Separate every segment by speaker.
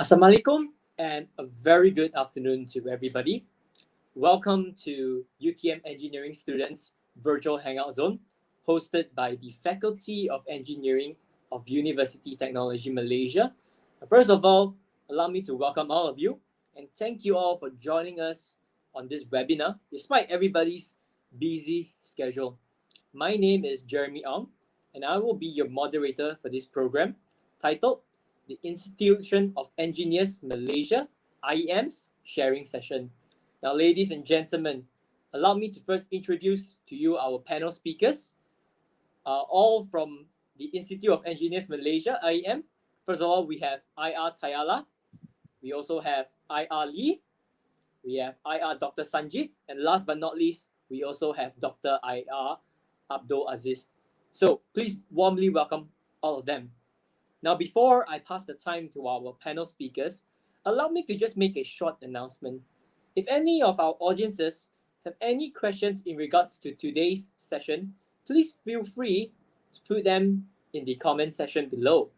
Speaker 1: Assalamualaikum and a very good afternoon to everybody. Welcome to UTM Engineering Students Virtual Hangout Zone, hosted by the Faculty of Engineering of University Technology Malaysia. First of all, allow me to welcome all of you and thank you all for joining us on this webinar, despite everybody's busy schedule. My name is Jeremy Ong, and I will be your moderator for this program titled the Institution of Engineers Malaysia, IEM's sharing session. Now, ladies and gentlemen, allow me to first introduce to you our panel speakers, all from the Institute of Engineers Malaysia, IEM. First of all, we have IR Tayala. We also have IR Lee. We have IR Dr. Sanjit. And last but not least, we also have Dr. IR Abdul Aziz. So please warmly welcome all of them. Now, before I pass the time to our panel speakers, allow me to just make a short announcement. If any of our audiences have any questions in regards to today's session, please feel free to put them in the comment section below.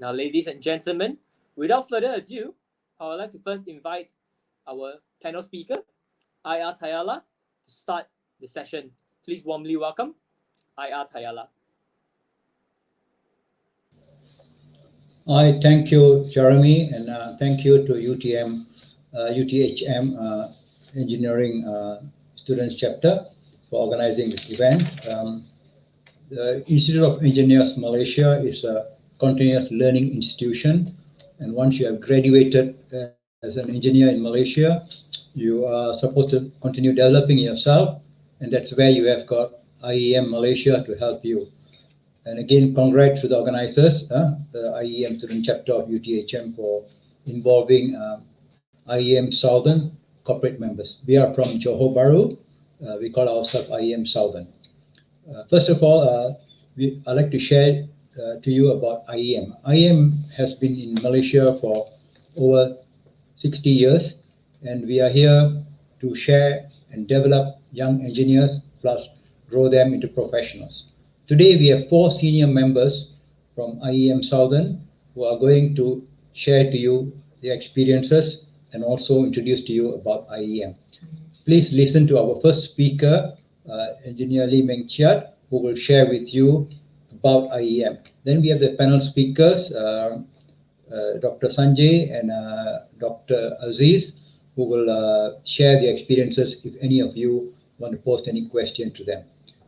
Speaker 1: Now, ladies and gentlemen, without further ado, I would like to first invite our panel speaker, IR Tayala, to start the session. Please warmly welcome IR Tayala.
Speaker 2: Hi, thank you, Jeremy, and thank you to UTHM Engineering Students Chapter for organizing this event. The Institute of Engineers Malaysia is a continuous learning institution, and once you have graduated as an engineer in Malaysia, you are supposed to continue developing yourself, and that's where you have got IEM Malaysia to help you. And again, congrats to the organizers, the IEM Student Chapter of UTHM for involving IEM Southern corporate members. We are from Johor Bahru. We call ourselves IEM Southern. First of all, I'd like to share to you about IEM. IEM has been in Malaysia for over 60 years, and we are here to share and develop young engineers, plus grow them into professionals. Today, we have 4 senior members from IEM Southern who are going to share to you their experiences and also introduce to you about IEM. Please listen to our first speaker, Engineer Lee Meng Chiat, who will share with you about IEM. Then we have the panel speakers, Dr. Sanjay and Dr. Aziz, who will share their experiences if any of you want to post any question to them.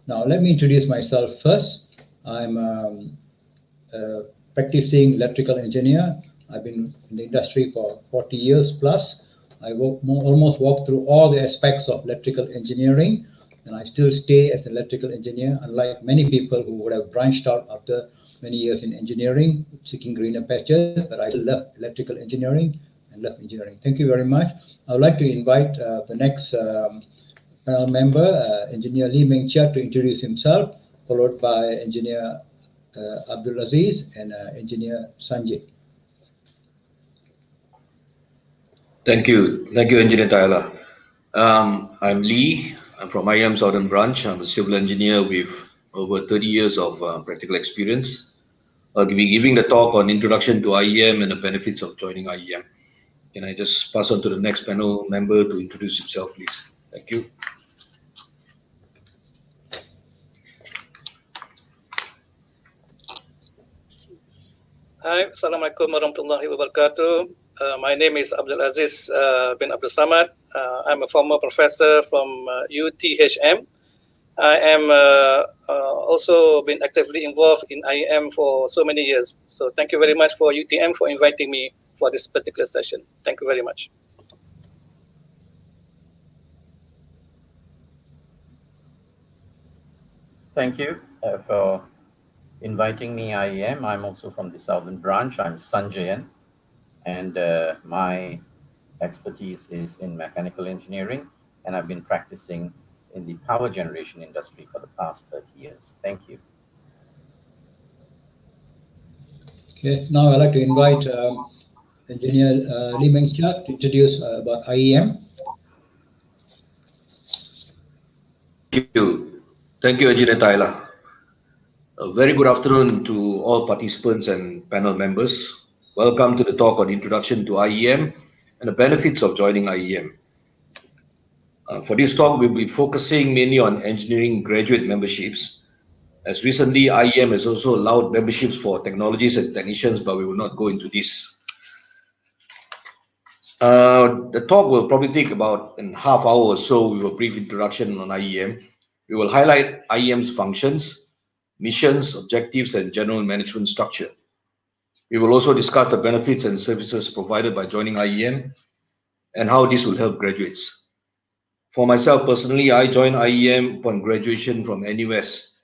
Speaker 2: Now, let me introduce myself first. I'm a practicing electrical engineer. I've been in the industry for 40 years plus. I almost walked through all the aspects of electrical engineering, and I still stay as an electrical engineer, unlike many people who would have branched out after many years in engineering, seeking greener pastures, but I love electrical engineering and love engineering. Thank you very much. I would like to invite the next panel member, Engineer Lee Meng Chiat, to introduce himself, followed by Engineer Abdul Aziz and Engineer Sanjay.
Speaker 3: Thank you, Engineer Tyler. I'm Lee. I'm from IEM Southern Branch. I'm a civil engineer with over 30 years of practical experience. I'll be giving the talk on introduction to IEM and the benefits of joining IEM. Can I just pass on to the next panel member to introduce himself, please? Thank you.
Speaker 4: Hi, Assalamualaikum warahmatullahi wabarakatuh. My name is Abdul Aziz bin Abdul Samad. I'm a former professor from UTHM. I am also been actively involved in IEM for so many years. So thank you very much for UTM for inviting me for this particular session. Thank you very much.
Speaker 5: Thank you for inviting me, IEM. I'm also from the Southern Branch. I'm Sanjayan, and my expertise is in mechanical engineering, and I've been practicing in the power generation industry for the past 30 years. Thank you.
Speaker 2: Okay, now I'd like to invite Engineer Lee Meng Chiat to introduce about IEM.
Speaker 3: Thank you, Engineer Tyler. A very good afternoon to all participants and panel members. Welcome to the talk on Introduction to IEM and the benefits of joining IEM. For this talk, we'll be focusing mainly on engineering graduate memberships. As recently, IEM has also allowed memberships for technologists and technicians, but we will not go into this. The talk will probably take about a half hour or so with a brief introduction on IEM. We will highlight IEM's functions, missions, objectives, and general management structure. We will also discuss the benefits and services provided by joining IEM and how this will help graduates. For myself personally, I joined IEM upon graduation from NUS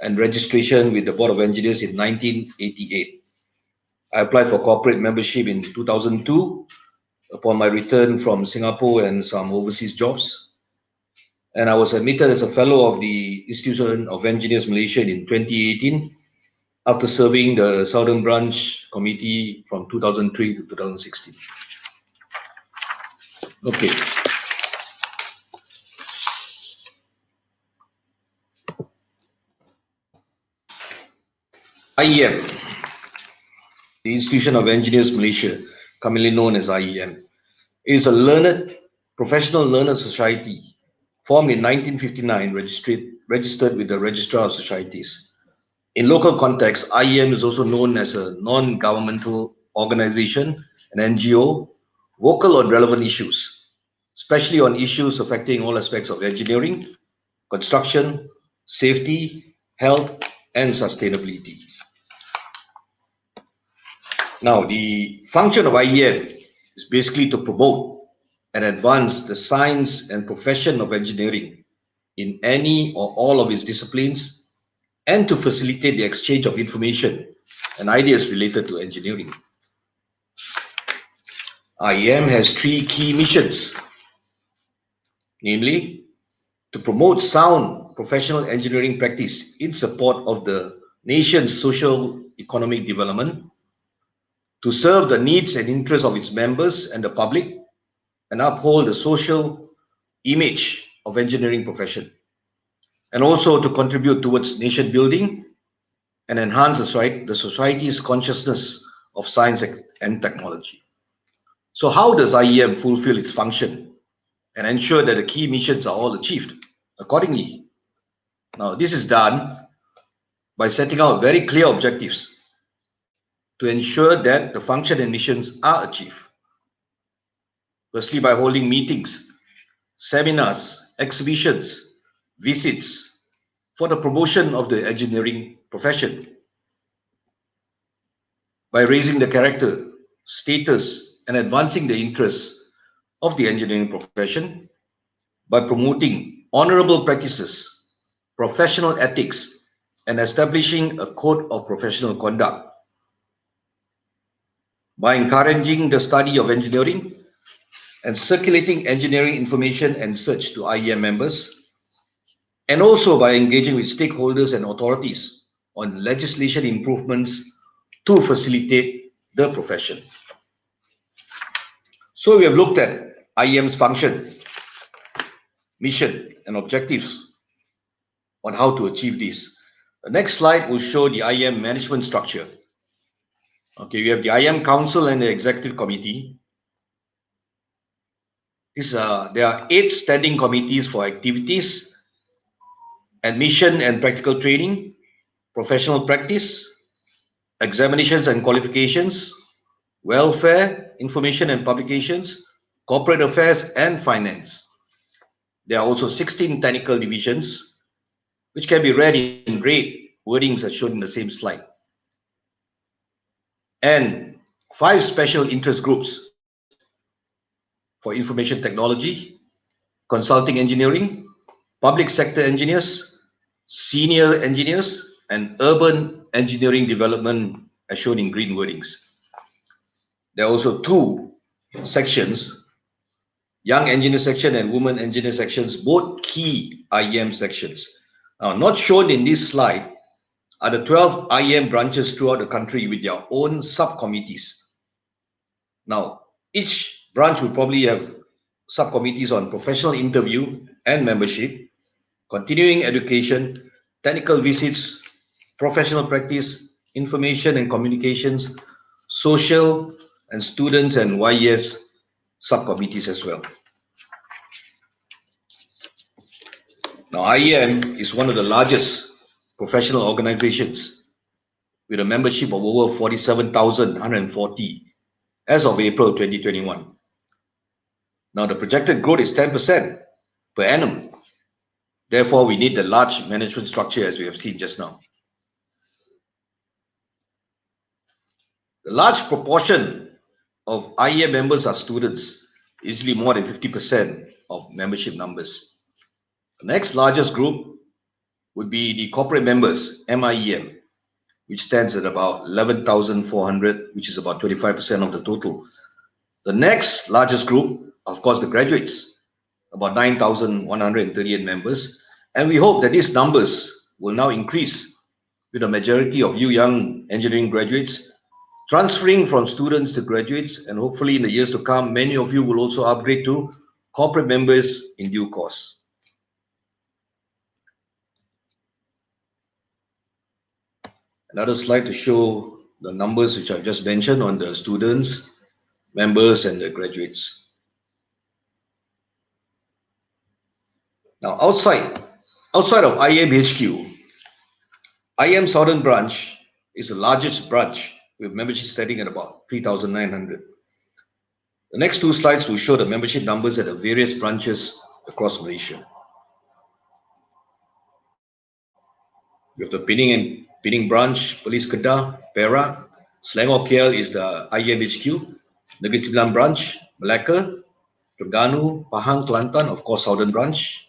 Speaker 3: and registration with the Board of Engineers in 1988. I applied for corporate membership in 2002 upon my return from Singapore and some overseas jobs. And I was admitted as a fellow of the Institute of Engineers Malaysia in 2018 after serving the Southern Branch Committee from 2003 to 2016. Okay. IEM, the Institution of Engineers Malaysia, commonly known as IEM, is a professional learned society formed in 1959, registered with the Registrar of Societies. In local context, IEM is also known as a non-governmental organization, an NGO, vocal on relevant issues, especially on issues affecting all aspects of engineering, construction, safety, health, and sustainability. Now, the function of IEM is basically to promote and advance the science and profession of engineering in any or all of its disciplines and to facilitate the exchange of information and ideas related to engineering. IEM has three key missions, namely, to promote sound professional engineering practice in support of the nation's social economic development, to serve the needs and interests of its members and the public, and uphold the social image of engineering profession, and also to contribute towards nation building and enhance the society's consciousness of science and technology. So how does IEM fulfill its function and ensure that the key missions are all achieved accordingly? Now, this is done by setting out very clear objectives to ensure that the function and missions are achieved. Firstly, by holding meetings, seminars, exhibitions, visits for the promotion of the engineering profession. By raising the character, status, and advancing the interests of the engineering profession. By promoting honorable practices, professional ethics, and establishing a code of professional conduct. By encouraging the study of engineering and circulating engineering information and research to IEM members, and also by engaging with stakeholders and authorities on legislation improvements to facilitate the profession. So we have looked at IEM's function, mission, and objectives on how to achieve this. The next slide will show the Iem management structure. Okay, we have the Iem Council and the Executive Committee. There are 8 standing committees for activities, admission and practical training, professional practice, examinations and qualifications, welfare, information and publications, corporate affairs, and finance. There are also 16 technical divisions, which can be read in red wordings as shown in the same slide, and 5 special interest groups for information technology, consulting engineering, public sector engineers, senior engineers, and urban engineering development as shown in green wordings. There are also 2 sections, young engineer section and women engineer sections, both key IEM sections. Now, not shown in this slide are the 12 IEM branches throughout the country with their own subcommittees. Now, each branch will probably have subcommittees on professional interview and membership, continuing education, technical visits, professional practice, information and communications, social, and students and YES subcommittees as well. Now, IEM is one of the largest professional organizations with a membership of over 47,140 as of April 2021. Now, the projected growth is 10% per annum. Therefore, we need the large management structure as we have seen just now. The large proportion of IEM members are students, easily more than 50% of membership numbers. The next largest group would be the corporate members, MIEM, which stands at about 11,400, which is about 25% of the total. The next largest group, of course, the graduates, about 9,138 members. And we hope that these numbers will now increase with a majority of you young engineering graduates transferring from students to graduates, and hopefully in the years to come, many of you will also upgrade to corporate members in due course. Another slide to show the numbers which I've just mentioned on the students, members, and the graduates. Now, outside of IEM HQ, IEM Southern Branch is the largest branch with membership standing at about 3,900. The next two slides will show the membership numbers at the various branches across Malaysia. We have the Penang branch, Perlis Kedah, Perak. Selangor KL is the IEM HQ. Negeri Sembilan branch, Melaka, Terengganu, Pahang, Kelantan, of course, Southern branch.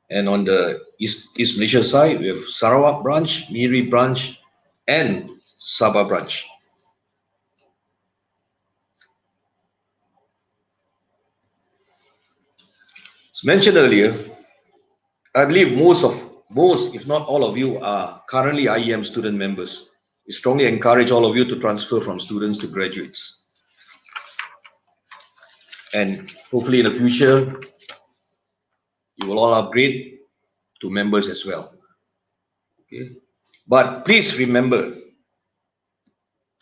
Speaker 3: And on the East Malaysia side, we have Sarawak branch, Miri branch, and Sabah branch. As mentioned earlier, I believe most, if not all of you, are currently IEM student members. We strongly encourage all of you to transfer from students to graduates. And hopefully in the future, you will all upgrade to members as well. Okay. But please remember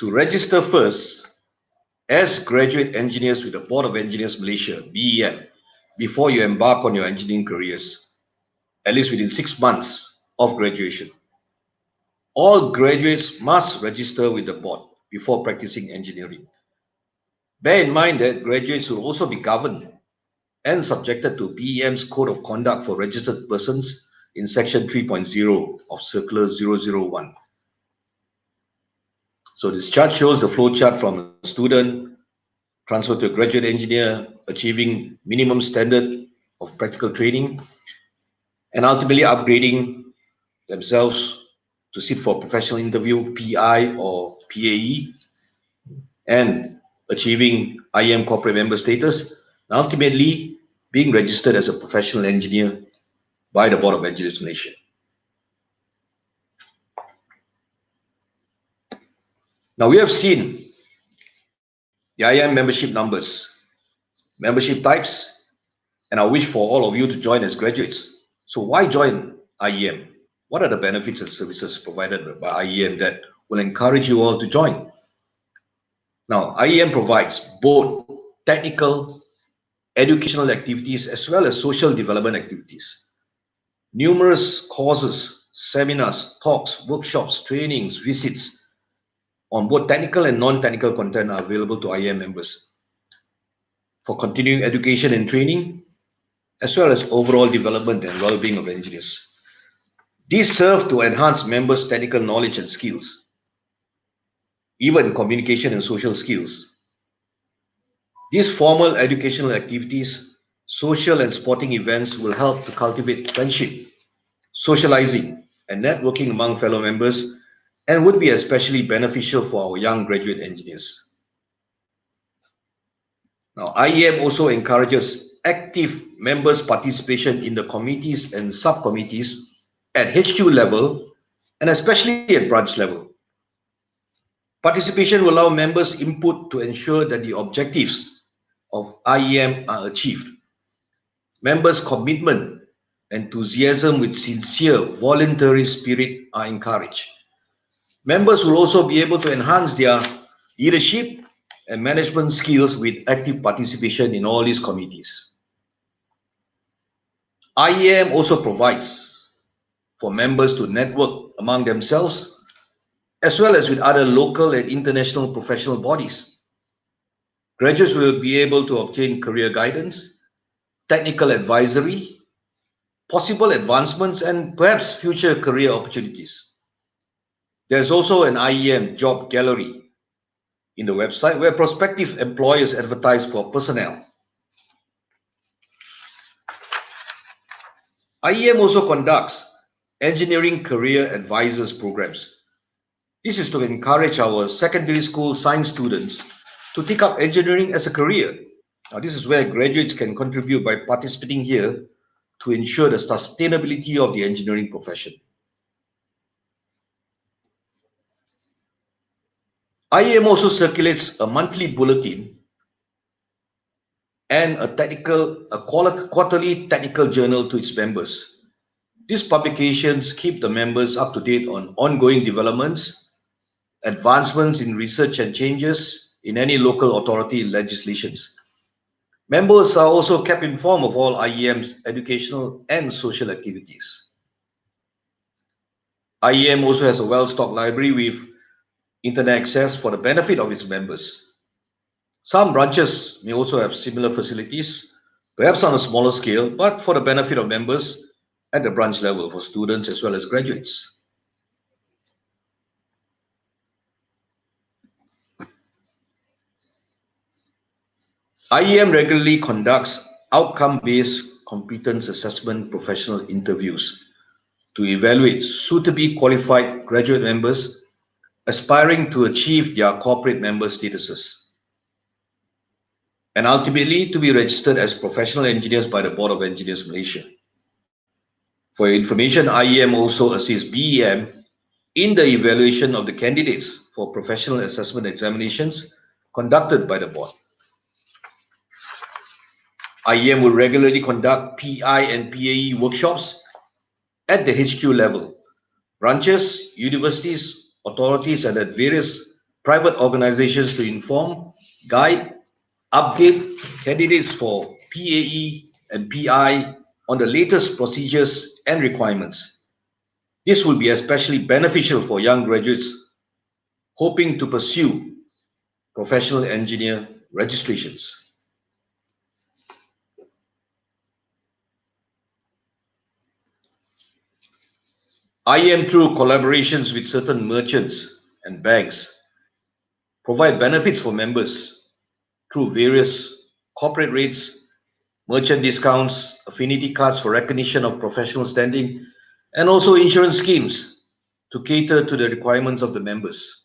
Speaker 3: to register first as graduate engineers with the Board of Engineers Malaysia, BEM, before you embark on your engineering careers, at least within 6 months of graduation. All graduates must register with the board before practicing engineering. Bear in mind that graduates will also be governed and subjected to BEM's Code of Conduct for Registered Persons in Section 3.0 of Circular 001. So this chart shows the flow chart from a student transfer to a graduate engineer, achieving minimum standard of practical training, and ultimately upgrading themselves to sit for professional interview, PI or PAE, and achieving IEM corporate member status, and ultimately being registered as a professional engineer by the Board of Engineers Malaysia. Now we have seen the IEM membership numbers, membership types, and I wish for all of you to join as graduates. So why join IEM? What are the benefits and services provided by IEM that will encourage you all to join? Now, IEM provides both technical, educational activities as well as social development activities. Numerous courses, seminars, talks, workshops, trainings, visits on both technical and non-technical content are available to IEM members for continuing education and training, as well as overall development and well-being of engineers. These serve to enhance members' technical knowledge and skills, even communication and social skills. These formal educational activities, social and sporting events will help to cultivate friendship, socializing, and networking among fellow members, and would be especially beneficial for our young graduate engineers. Now, IEM also encourages active members' participation in the committees and subcommittees at HQ level and especially at branch level. Participation will allow members' input to ensure that the objectives of IEM are achieved. Members' commitment, enthusiasm with sincere voluntary spirit are encouraged. Members will also be able to enhance their leadership, and management skills with active participation in all these committees. IEM also provides for members to network among themselves as well as with other local and international professional bodies. Graduates will be able to obtain career guidance, technical advisory, possible advancements, and perhaps future career opportunities. There's also an Iem Job Gallery in the website where prospective employers advertise for personnel. IEM also conducts engineering career advisors programs. This is to encourage our secondary school science students to take up engineering as a career. Now, this is where graduates can contribute by participating here to ensure the sustainability of the engineering profession. IEM also circulates a monthly bulletin and a quarterly technical journal to its members. These publications keep the members up to date on ongoing developments, advancements in research, and changes in any local authority legislations. Members are also kept informed of all IEM's educational and social activities. IEM also has a well-stocked library with internet access for the benefit of its members. Some branches may also have similar facilities, perhaps on a smaller scale, but for the benefit of members at the branch level for students as well as graduates. IEM regularly conducts outcome-based competence assessment professional interviews to evaluate suitably qualified graduate members aspiring to achieve their corporate member statuses, and ultimately to be registered as professional engineers by the Board of Engineers Malaysia. For your information, IEM also assists BEM in the evaluation of the candidates for professional assessment examinations conducted by the board. IEM will regularly conduct PI and PAE workshops at the HQ level, branches, universities, authorities, and at various private organizations to inform, guide, update candidates for PAE and PI on the latest procedures and requirements. This will be especially beneficial for young graduates hoping to pursue professional engineer registrations. IEM, through collaborations with certain merchants and banks, provide benefits for members through various corporate rates, merchant discounts, affinity cards for recognition of professional standing, and also insurance schemes to cater to the requirements of the members,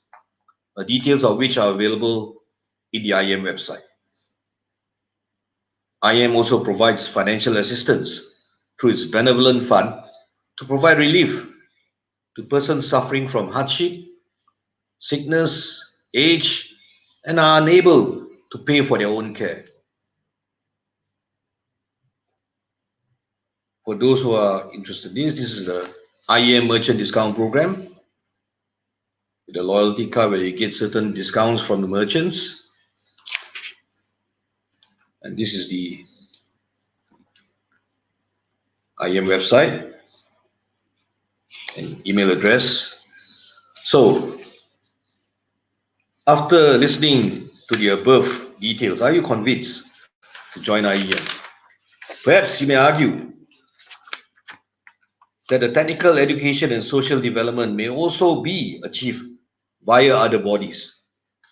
Speaker 3: details of which are available in the IEM website. IEM also provides financial assistance through its benevolent fund to provide relief to persons suffering from hardship, sickness, age, and are unable to pay for their own care. For those who are interested in this is the IEM Merchant Discount Program with a loyalty card where you get certain discounts from the merchants. And this is the IEM website and email address. So, after listening to the above details, are you convinced to join IEM? Perhaps you may argue that the technical education and social development may also be achieved via other bodies.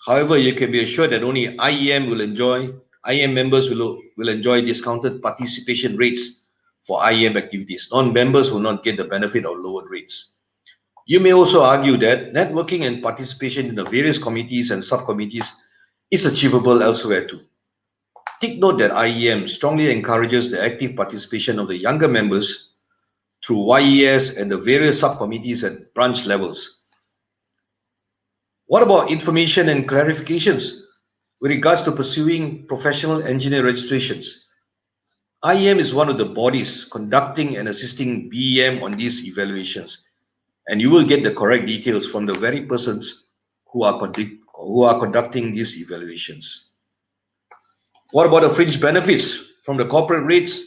Speaker 3: However, you can be assured that only IEM members will enjoy discounted participation rates for IEM activities. Non-members will not get the benefit of lowered rates. You may also argue that networking and participation in the various committees and subcommittees is achievable elsewhere too. Take note that IEM strongly encourages the active participation of the younger members through YES and the various subcommittees at branch levels. What about information and clarifications with regards to pursuing professional engineer registrations? IEM is one of the bodies conducting and assisting BEM on these evaluations, and you will get the correct details from the very persons who are who are conducting these evaluations. What about the fringe benefits from the corporate rates,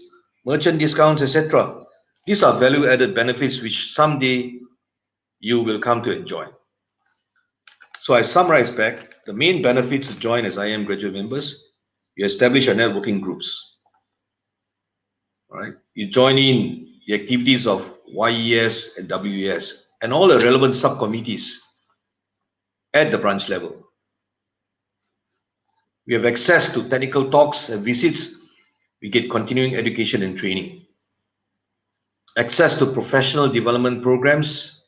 Speaker 3: merchant discounts, etc.? These are value-added benefits which someday you will come to enjoy. So I summarize back the main benefits to join as IEM graduate members. You establish your networking groups. All right? You join in the activities of YES and WES and all the relevant subcommittees at the branch level. We have access to technical talks and visits. We get continuing education and training. Access to professional development programs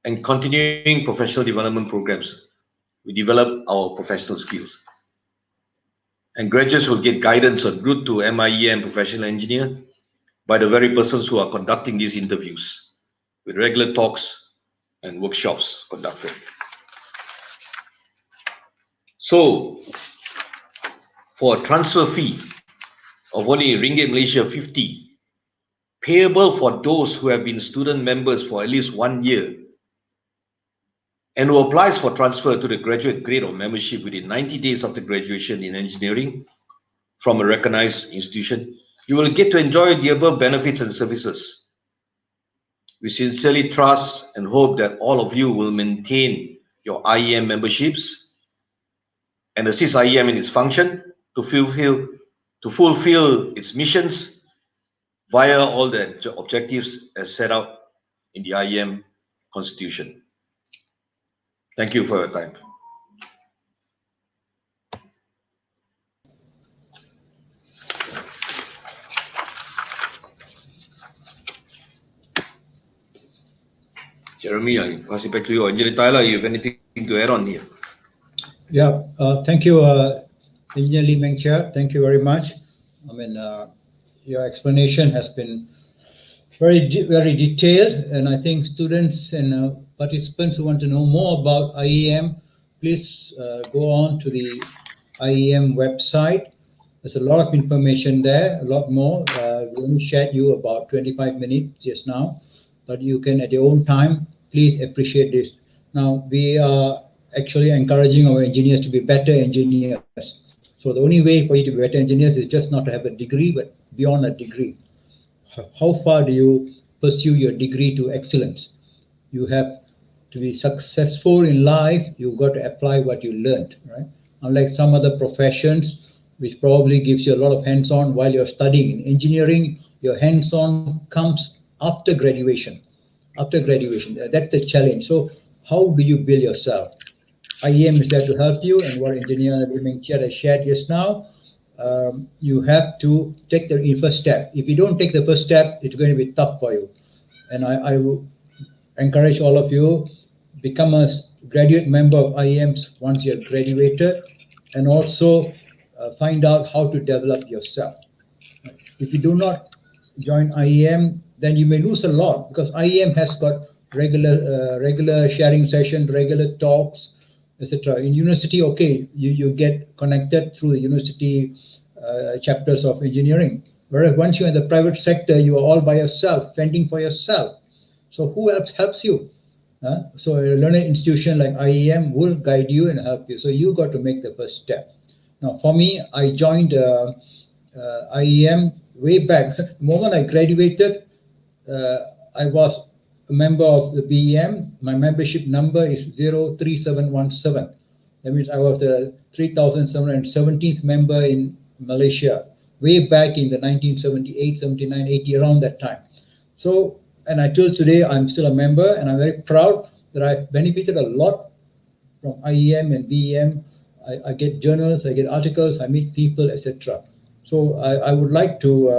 Speaker 3: and continuing professional development programs. We develop our professional skills. And graduates will get guidance on route to MIE and professional engineer by the very persons who are conducting these interviews, with regular talks and workshops conducted. So, for a transfer fee of only Ringgit Malaysia 50, payable for those who have been student members for at least 1 year and who applies for transfer to the graduate grade or membership within 90 days after graduation in engineering from a recognized institution, you will get to enjoy the above benefits and services. We sincerely trust and hope that all of you will maintain your IEM memberships and assist IEM in its function to fulfill its missions via all the objectives as set out in the IEM Constitution. Thank you for your time. Jeremy, I pass it back to you. Engineer Tyler, you have anything to add on here?
Speaker 2: Yeah, thank you, Engineer Lee Meng Chia. Thank you very much. I mean, your explanation has been very detailed, and I think students and participants who want to know more about IEM, please go on to the IEM website. There's a lot of information there, a lot more. We only shared you about 25 minutes just now, but you can at your own time, please appreciate this. Now, we are actually encouraging our engineers to be better engineers. So the only way for you to be better engineers is just not to have a degree, but beyond a degree. How far do you pursue your degree to excellence? You have to be successful in life. You've got to apply what you learned, right? Unlike some other professions, which probably gives you a lot of hands-on while you're studying. In engineering, your hands-on comes after graduation. After graduation, that's the challenge. So how do you build yourself? IEM is there to help you, and what Engineer Lee Meng Chia has shared just now, you have to take the first step. If you don't take the first step, it's going to be tough for you. And I will encourage all of you, become a graduate member of IEMs once you have graduated, and also find out how to develop yourself. If you do not join IEM, then you may lose a lot, because IEM has got regular sharing sessions, regular talks, etc. In university, okay, you get connected through the university chapters of engineering. Whereas once you're in the private sector, you are all by yourself, fending for yourself. So who else helps you? So a learning institution like IEM will guide you and help you. So you got to make the first step. Now, for me, I joined IEM way back. The moment I graduated, I was a member of the BEM. My membership number is 03717. That means I was the 3,717th member in Malaysia, way back in the 1978, 79, 80, around that time. So, and until today, I'm still a member, and I'm very proud that I've benefited a lot from IEM and BEM. I get journals, I get articles, I meet people, etc. So I would like to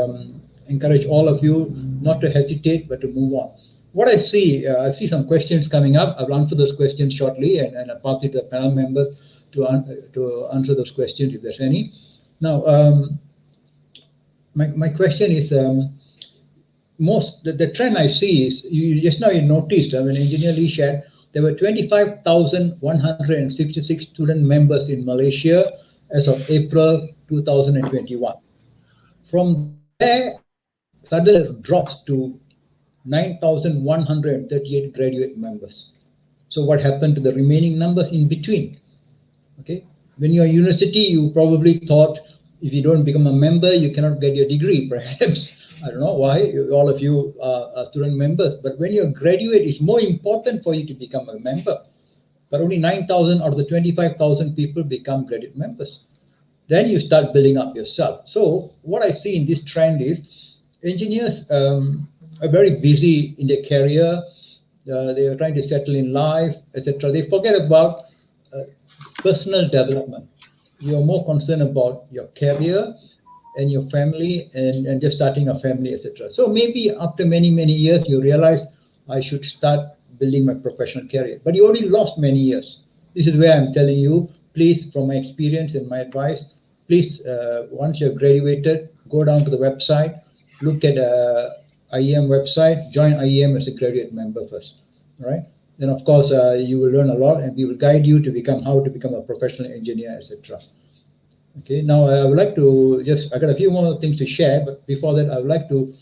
Speaker 2: encourage all of you not to hesitate, but to move on. What I see some questions coming up. I'll answer those questions shortly, and I'll pass it to the panel members to answer those questions if there's any. Now, my question is, the trend I see is, just now you noticed, when Engineer Lee shared, there were 25,166 student members in Malaysia as of April 2021. From there, suddenly dropped to 9,138 graduate members. So what happened to the remaining numbers in between? Okay, when you're university, you probably thought if you don't become a member, you cannot get your degree, perhaps. I don't know why, all of you are student members, but when you graduate, it's more important for you to become a member. But only 9,000 out of the 25,000 people become graduate members. Then you start building up yourself. So what I see in this trend is engineers are very busy in their career. They are trying to settle in life, etc. They forget about personal development. You're more concerned about your career and your family and just starting a family, etc. So maybe after many, many years, you realize I should start building my professional career. But you already lost many years. This is where I'm telling you, please, from my experience and my advice, please, once you've graduated, go down to the website, look at IEM website, join IEM as a graduate member first, all right? Then of course, you will learn a lot and we will guide you to become how to become a professional engineer, etc. Okay, now I would like to I got a few more things to share, but before that, I would like to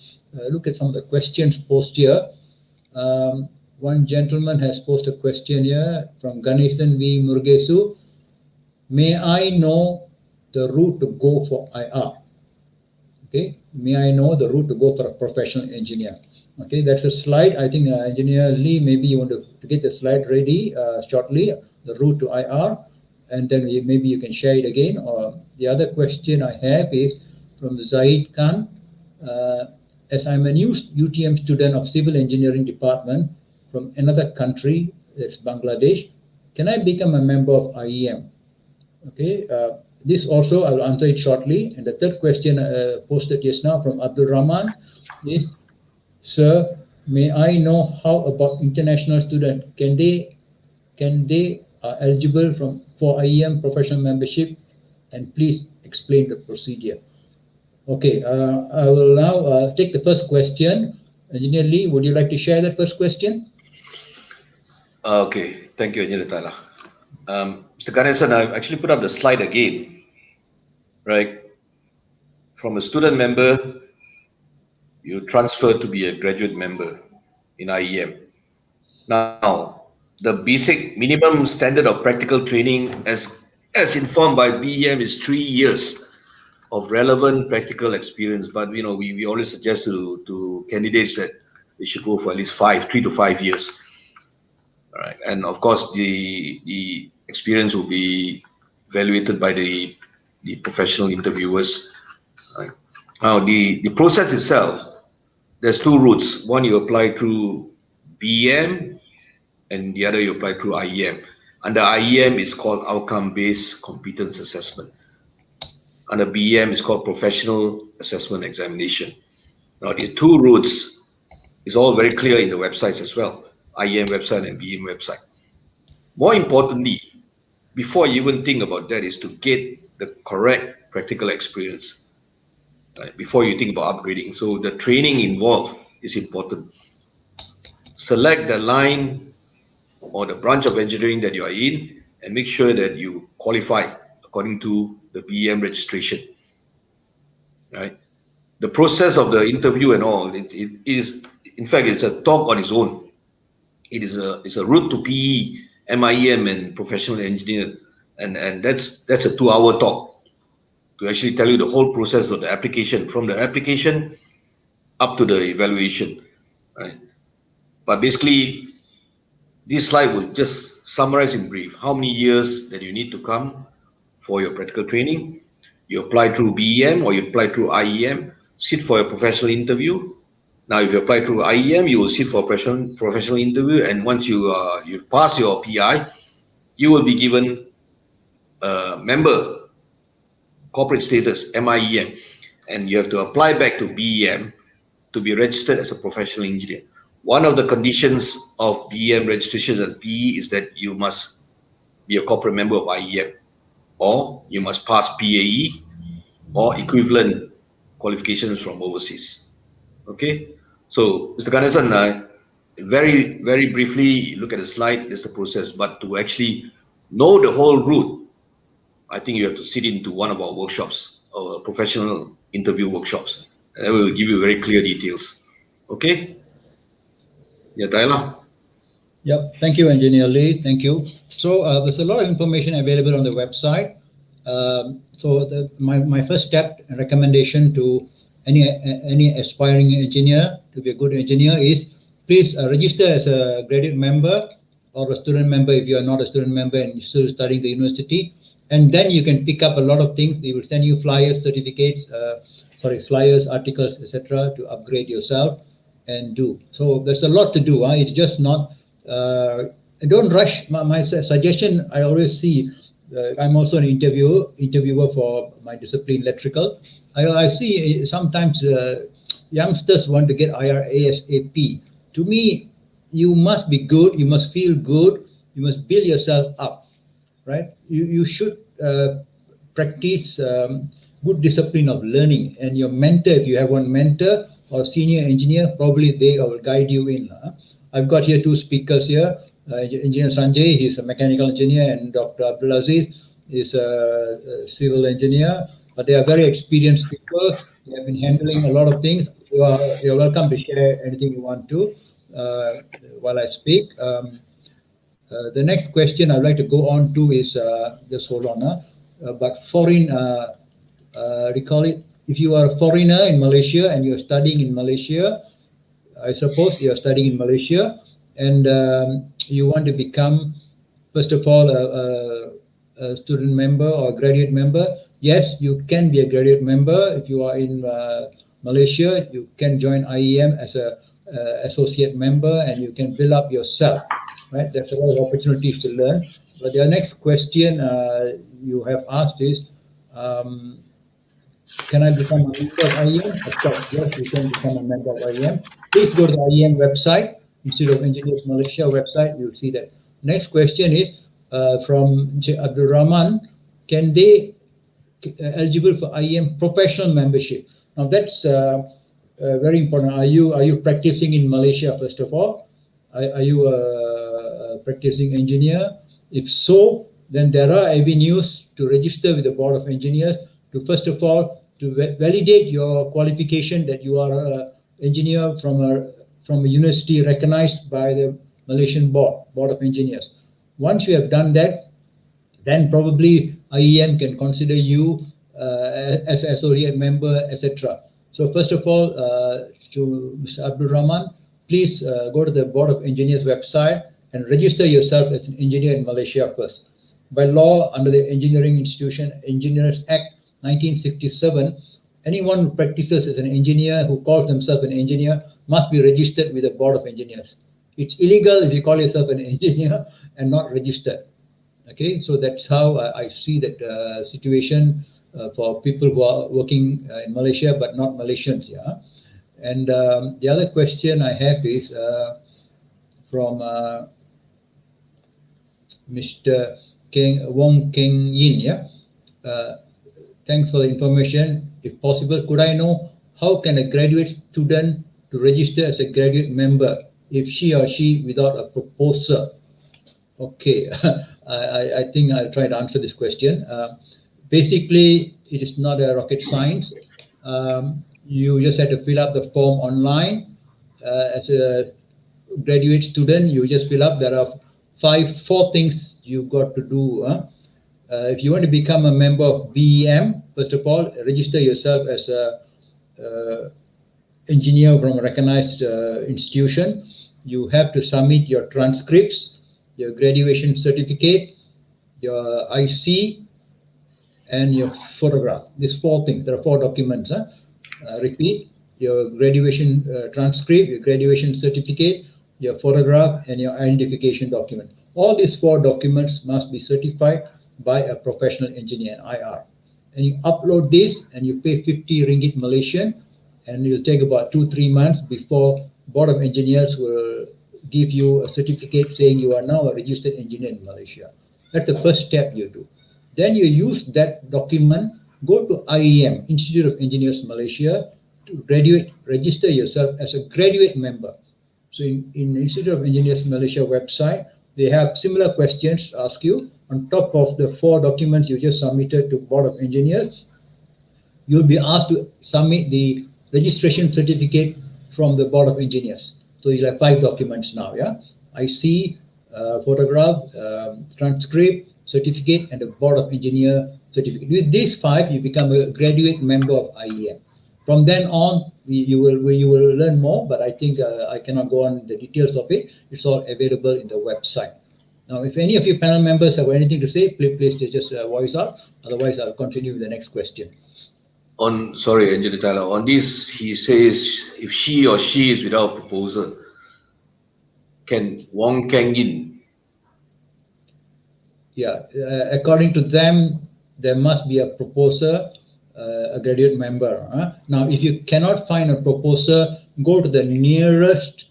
Speaker 2: look at some of the questions posted here. One gentleman has posted a question here from Ganesan V. Murugesu. May I know the route to go for IR? Okay, may I know the route to go for a professional engineer? Okay, that's a slide. I think Engineer Lee, maybe you want to get the slide ready shortly, the route to IR, and then maybe you can share it again. Or the other question I have is from Zaid Khan. As I'm a new UTM student of Civil Engineering Department from another country, that's Bangladesh, can I become a member of IEM? Okay, this also I'll answer it shortly. And the third question posted just now from Abdul Rahman is, sir, may I know how about international students? Can they are eligible for IEM professional membership? And please explain the procedure. Okay, I will now take the first question. Engineer Lee, would you like to share that first question?
Speaker 3: Okay, thank you, Engineer Tyler. Mr. Ganesan, I've actually put up the slide again, right? From a student member, you transfer to be a graduate member in IEM. Now, the basic minimum standard of practical training as informed by BEM is 3 years of relevant practical experience. But, you know, we always suggest to candidates that they should go for at least 3 to 5 years. All right. And of course, the experience will be evaluated by the professional interviewers. Right. Now, the process itself, there's two routes. One, you apply through BEM, and the other you apply through IEM. Under IEM, it's called Outcome-Based Competence Assessment. Under BEM, it's called Professional Assessment Examination. Now, these two routes is all very clear in the websites as well, IEM website and BEM website. More importantly, before you even think about that, is to get the correct practical experience, right, before you think about upgrading. So the training involved is important. Select the line or the branch of engineering that you are in and make sure that you qualify according to the BEM registration, right? The process of the interview and all, it is, in fact, it's a talk on its own. It's a route to PE, MIEM and professional engineer. And that's a 2-hour talk to actually tell you the whole process of the application, from the application up to the evaluation, right? But basically, this slide will just summarize in brief how many years that you need to come for your practical training. You apply through BEM or you apply through IEM, sit for a professional interview. Now, if you apply through IEM, you will sit for a professional interview, and once you've passed your PI, you will be given a member corporate status, MIEM, and you have to apply back to BEM to be registered as a professional engineer. One of the conditions of BEM registration at PE is that you must be a corporate member of IEM, or you must pass PAE or equivalent qualifications from overseas. Okay, so Mr. Ganesan, very, very briefly look at the slide. There's a process, but to actually know the whole route, I think you have to sit into one of our workshops, our professional interview workshops, and we will give you very clear details. Okay. Yeah, Tyler.
Speaker 2: Yep. Thank you, Engineer Lee. Thank you. So there's a lot of information available on the website. My first step and recommendation to any aspiring engineer to be a good engineer is please register as a graduate member or a student member if you are not a student member and you're still studying the university. And then you can pick up a lot of things. They will send you flyers, certificates, flyers, articles, etc. to upgrade yourself and do. So there's a lot to do. It's just not, don't rush. My suggestion, I always see, I'm also an interviewer for my discipline, electrical. I see sometimes youngsters want to get IR ASAP. To me, you must be good, you must feel good, you must build yourself up, right? You should practice good discipline of learning, and your mentor, if you have one mentor or senior engineer, probably they will guide you in. I've got here two speakers here. Engineer Sanjay, he's a mechanical engineer, and Dr. Abdulaziz is a civil engineer. But they are very experienced speakers. They have been handling a lot of things. You're welcome to share anything you want to while I speak. The next question I'd like to go on to is, just hold on, but foreign, recall it, if you are a foreigner in Malaysia and you're studying in Malaysia, I suppose you're studying in Malaysia and you want to become, first of all, a student member or a graduate member. Yes, you can be a graduate member. If you are in Malaysia, you can join IEM as a associate member and you can build up yourself, right? There's a lot of opportunities to learn. But the next question you have asked is, can I become a member of IEM? Of course, yes, you can become a member of IEM. Please go to the IEM website, Institute of Engineers Malaysia website, you'll see that. Next question is from Abdul Rahman, can they eligible for IEM professional membership? Now that's very important. Are you practicing in Malaysia, first of all? Are you a practicing engineer? If so, then there are avenues to register with the Board of Engineers to, first of all, to validate your qualification that you are an engineer from a university recognized by the Malaysian Board of Engineers. Once you have done that, then probably IEM can consider you as an associate member, etc. So first of all, to Mr. Abdul Rahman, please go to the Board of Engineers website and register yourself as an engineer in Malaysia first. By law, under the Engineering Institution Engineers Act 1967, anyone who practices as an engineer, who calls themselves an engineer, must be registered with the Board of Engineers. It's illegal if you call yourself an engineer and not registered. Okay, so that's how I see that situation for people who are working in Malaysia but not Malaysians. Yeah, and the other question I have is from Mr. Wong Keng Yin. Yeah, thanks for the information. If possible, could I know how can a graduate student to register as a graduate member if she or she without a proposer? Okay, I think I'll try to answer this question. Basically, it is not a rocket science. You just have to fill up the form online. As a graduate student, you just fill up. There are four things you got to do. If you want to become a member of BEM, first of all, register yourself as a engineer from a recognized institution. You have to submit your transcripts, your graduation certificate, your IC, and your photograph. These four things. There are four documents. Repeat: your graduation transcript, your graduation certificate, your photograph, and your identification document. All these four documents must be certified by a professional engineer, IR. And you upload this and you pay 50 ringgit Malaysian, and it'll take about 2-3 months before Board of Engineers will give you a certificate saying you are now a registered engineer in Malaysia. That's the first step you do. Then you use that document, go to IEM, Institute of Engineers Malaysia, to register yourself as a graduate member. So in Institute of Engineers Malaysia website, they have similar questions to ask you. On top of the four documents you just submitted to Board of Engineers, you'll be asked to submit the registration certificate from the Board of Engineers. So you'll have 5 documents now, yeah? IC, photograph, transcript, certificate, and the Board of Engineer certificate. With these 5, you become a graduate member of IEM. From then on, you will learn more, but I think I cannot go on the details of it. It's all available in the website. Now, if any of you panel members have anything to say, please just voice out. Otherwise, I'll continue with the next question.
Speaker 3: Sorry, Engineer Tyler. On this, he says if she or she is without a proposal, can Wong Kang Yin?
Speaker 2: Yeah, according to them, there must be a proposer, a graduate member. Now, if you cannot find a proposer, go to the nearest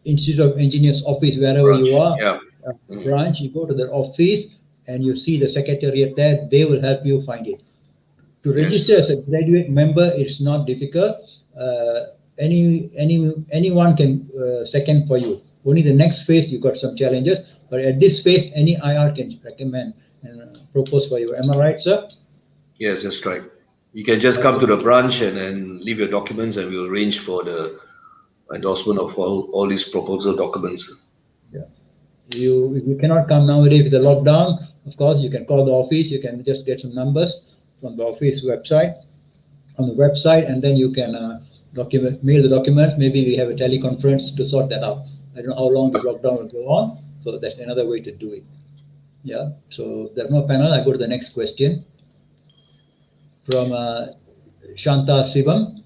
Speaker 2: Institute of Engineers office, wherever
Speaker 3: Branch,
Speaker 2: you are,
Speaker 3: yeah.
Speaker 2: branch, you go to their office and you see the secretariat there, they will help you find it. To register as a graduate member, it's not difficult. Anyone can second for you. Only the next phase, you got some challenges, but at this phase, any IR can recommend and propose for you. Am I right, sir?
Speaker 3: Yes, that's right. You can just come to the branch and leave your documents, and we'll arrange for the endorsement of all these proposal documents.
Speaker 2: Yeah. If you cannot come nowadays with the lockdown, of course, you can call the office. You can just get some numbers from the office website, and then you can mail the documents. Maybe we have a teleconference to sort that out. I don't know how long the lockdown will go on, so that's another way to do it. Yeah, so there's no panel. I go to the next question from Shanta Sivam.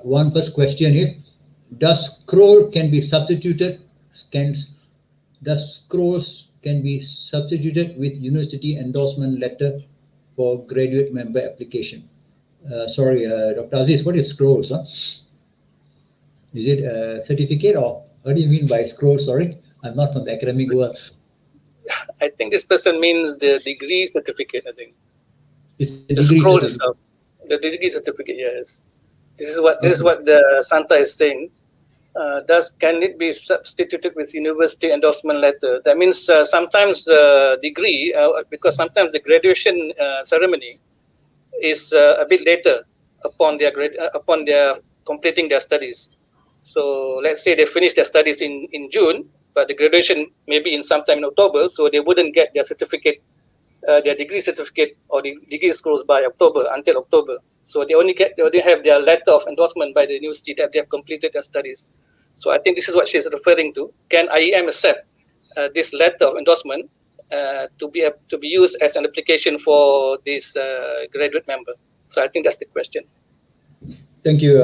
Speaker 2: One first question is, does scroll can be substituted? Does scrolls can be substituted with university endorsement letter for graduate member application? Sorry, Dr. Aziz, what is scrolls? Huh? Is it a certificate, or what do you mean by scroll? Sorry, I'm not from the academic world.
Speaker 4: I think this person means the degree certificate, I think.
Speaker 2: It's
Speaker 4: The scroll itself. The degree certificate, yes. This is what the Santa is saying. Can it be substituted with university endorsement letter? That means sometimes the degree, because sometimes the graduation ceremony is a bit later upon their completing their studies. So let's say they finish their studies in June, but the graduation maybe in sometime in October, so they wouldn't get their certificate, their degree certificate or the degree scrolls by until October. So they only have their letter of endorsement by the university that they have completed their studies. So I think this is what she's referring to. Can IEM accept this letter of endorsement to be used as an application for this graduate member? So I think that's the question.
Speaker 2: Thank you,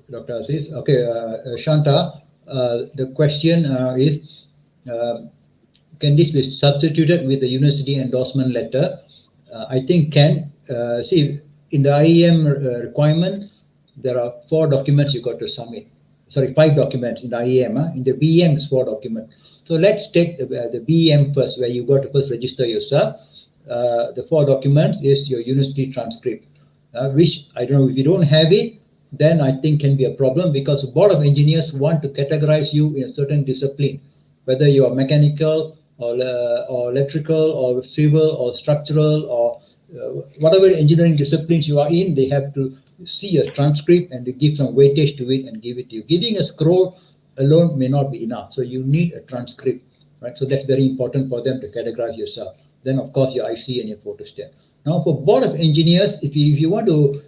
Speaker 2: Dr. Aziz. Okay, Shanta, the question is, can this be substituted with the university endorsement letter? I think can. See, in the IEM requirement, there are 4 documents you got to submit. Sorry, 5 documents in the IEM. In the BEM, it's 4 documents. So let's take the BEM first, where you got to first register yourself. The 4 documents is your university transcript, which I don't know, if you don't have it, then I think can be a problem, because the Board of Engineers want to categorize you in a certain discipline, whether you are mechanical or electrical or civil or structural or whatever engineering disciplines you are in. They have to see a transcript and to give some weightage to it and give it to you. Giving a scroll alone may not be enough, so you need a transcript, right? So that's very important for them to categorize yourself. Then of course your IC and your photostat. Now for Board of Engineers, if you want to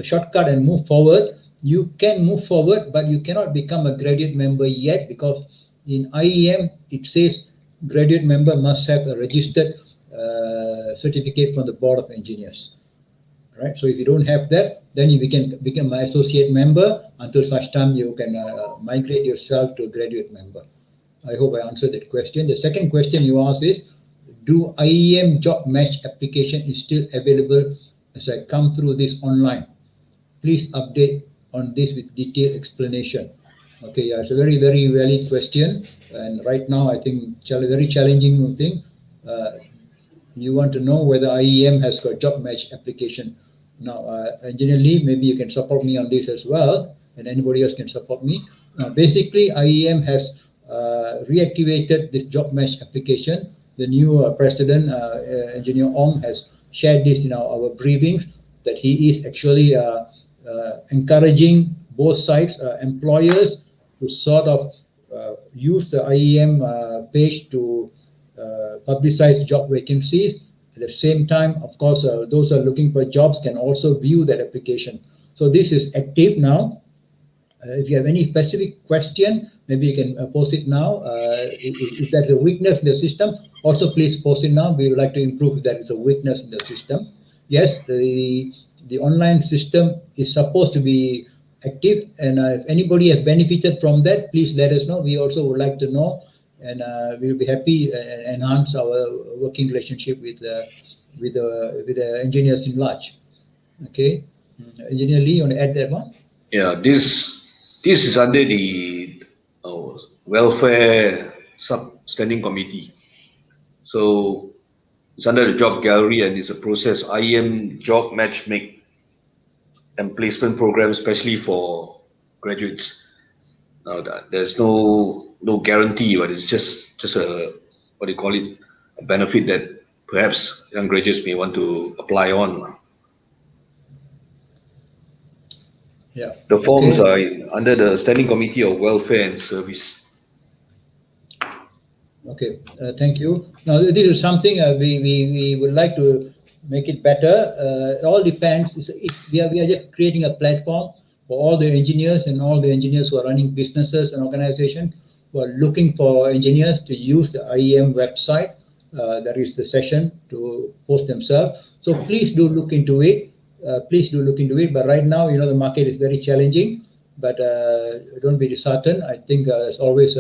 Speaker 2: shortcut and move forward, you can move forward, but you cannot become a graduate member yet, because in IEM it says graduate member must have a registered certificate from the Board of Engineers. Right, so if you don't have that, then you become an associate member until such time you can migrate yourself to a graduate member. I hope I answered that question. The second question you asked is, do IEM job match application is still available as I come through this online? Please update on this with detailed explanation. Okay, yeah, it's a very, very valid question. And right now, I think very challenging thing. You want to know whether IEM has got job match application. Now, Engineer Lee, maybe you can support me on this as well, and anybody else can support me. Basically, IEM has reactivated this job match application. The new president, Engineer Ong, has shared this in our briefings, that he is actually encouraging both sides, employers to sort of use the IEM page to publicize job vacancies. At the same time, of course, those who are looking for jobs can also view that application. So this is active now. If you have any specific question, maybe you can post it now. If there's a weakness in the system, also please post it now. We would like to improve if there is a weakness in the system. Yes, the online system is supposed to be active, and if anybody has benefited from that, please let us know. We also would like to know, and we will be happy and enhance our working relationship with the engineers in large. Okay, Engineer Lee, you want to add that one?
Speaker 3: Yeah, this is under the welfare standing committee. So it's under the Job Gallery, and it's a process. Iem Job Matchmake and Placement Program, especially for graduates. Now, there's no guarantee, but it's just a, what do you call it, a benefit that perhaps young graduates may want to apply on.
Speaker 2: Yeah.
Speaker 3: The forms are under the Standing Committee of Welfare and Service.
Speaker 2: Okay, thank you. Now, this is something we would like to make it better. It all depends. We are just creating a platform for all the engineers and all the engineers who are running businesses and organizations who are looking for engineers to use the IEM website. That is the session to post themselves. So please do look into it. But right now, the market is very challenging. But don't be disheartened. I think there's always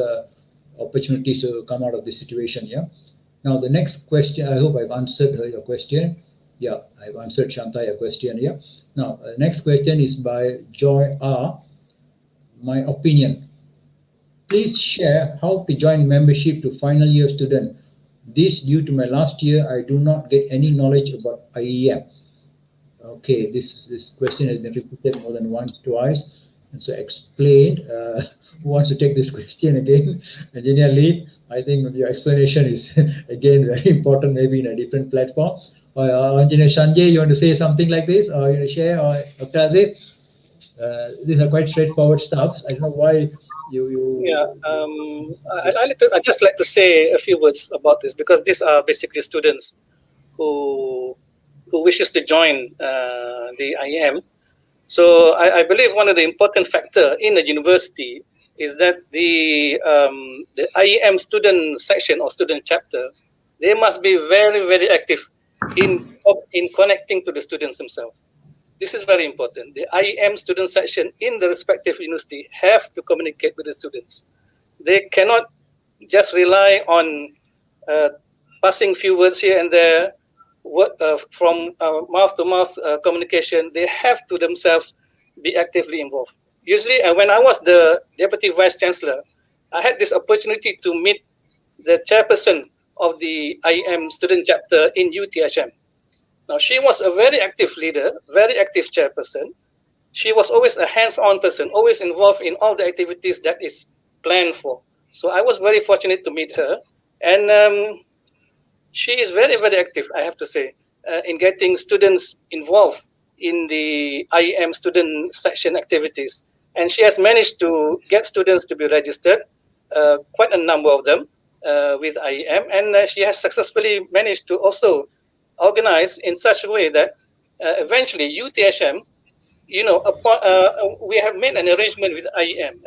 Speaker 2: opportunities to come out of this situation. Yeah. Now the next question. I hope I've answered your question. Yeah, I've answered Shanta your question. Yeah. Now next question is by Joy R. My opinion. Please share how to join membership to final year student. This due to my last year, I do not get any knowledge about IEM. Okay, this question has been repeated more than once, twice, and so explained. Who wants to take this question again? Engineer Lee, I think your explanation is again very important, maybe in a different platform. Engineer Sanjay, you want to say something like this, or you want to share, or Dr. Aziz? These are quite straightforward stuff. I don't know why you.
Speaker 4: Yeah, I'd just like to say a few words about this, because these are basically students who wishes to join the IEM. So I believe one of the important factor in a university is that the IEM student section or student chapter, they must be very, very active in connecting to the students themselves. This is very important. The IEM student section in the respective university have to communicate with the students. They cannot just rely on passing few words here and there, from mouth-to-mouth communication. They have to themselves be actively involved. Usually, when I was the Deputy Vice Chancellor, I had this opportunity to meet the chairperson of the IEM student chapter in UTHM. Now, she was a very active leader, very active chairperson. She was always a hands-on person, always involved in all the activities that is planned for. So I was very fortunate to meet her. And she is very, very active, I have to say, in getting students involved in the IEM student section activities. And she has managed to get students to be registered, quite a number of them, with IEM. And she has successfully managed to also organize in such a way that eventually UTHM, we have made an arrangement with IEM,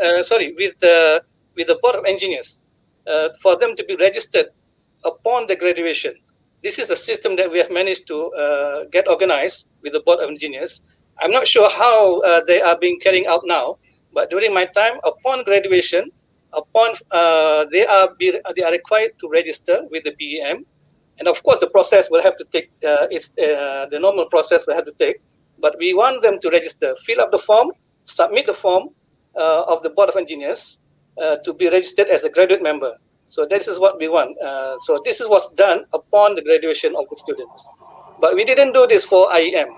Speaker 4: with the Board of Engineers for them to be registered upon the graduation. This is the system that we have managed to get organized with the Board of Engineers. I'm not sure how they are being carried out now, but during my time, upon graduation, they are required to register with the BEM, and of course the process will have to take the normal process will have to take. But we want them to register, fill up the form, submit the form of the Board of Engineers to be registered as a graduate member. So this is what we want. So this is what's done upon the graduation of the students. But we didn't do this for IEM.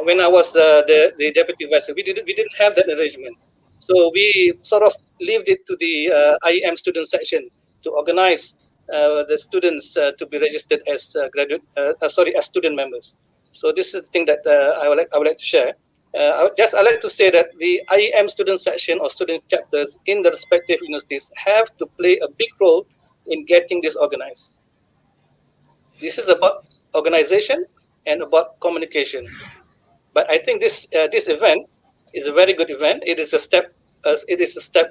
Speaker 4: When I was the deputy vice, we didn't have that arrangement. So we sort of left it to the IEM student section to organize the students to be registered as as student members. So this is the thing that I would like to share. I'd like to say that the IEM student section or student chapters in the respective universities have to play a big role in getting this organized. This is about organization and about communication. But I think this event is a very good event. It is a step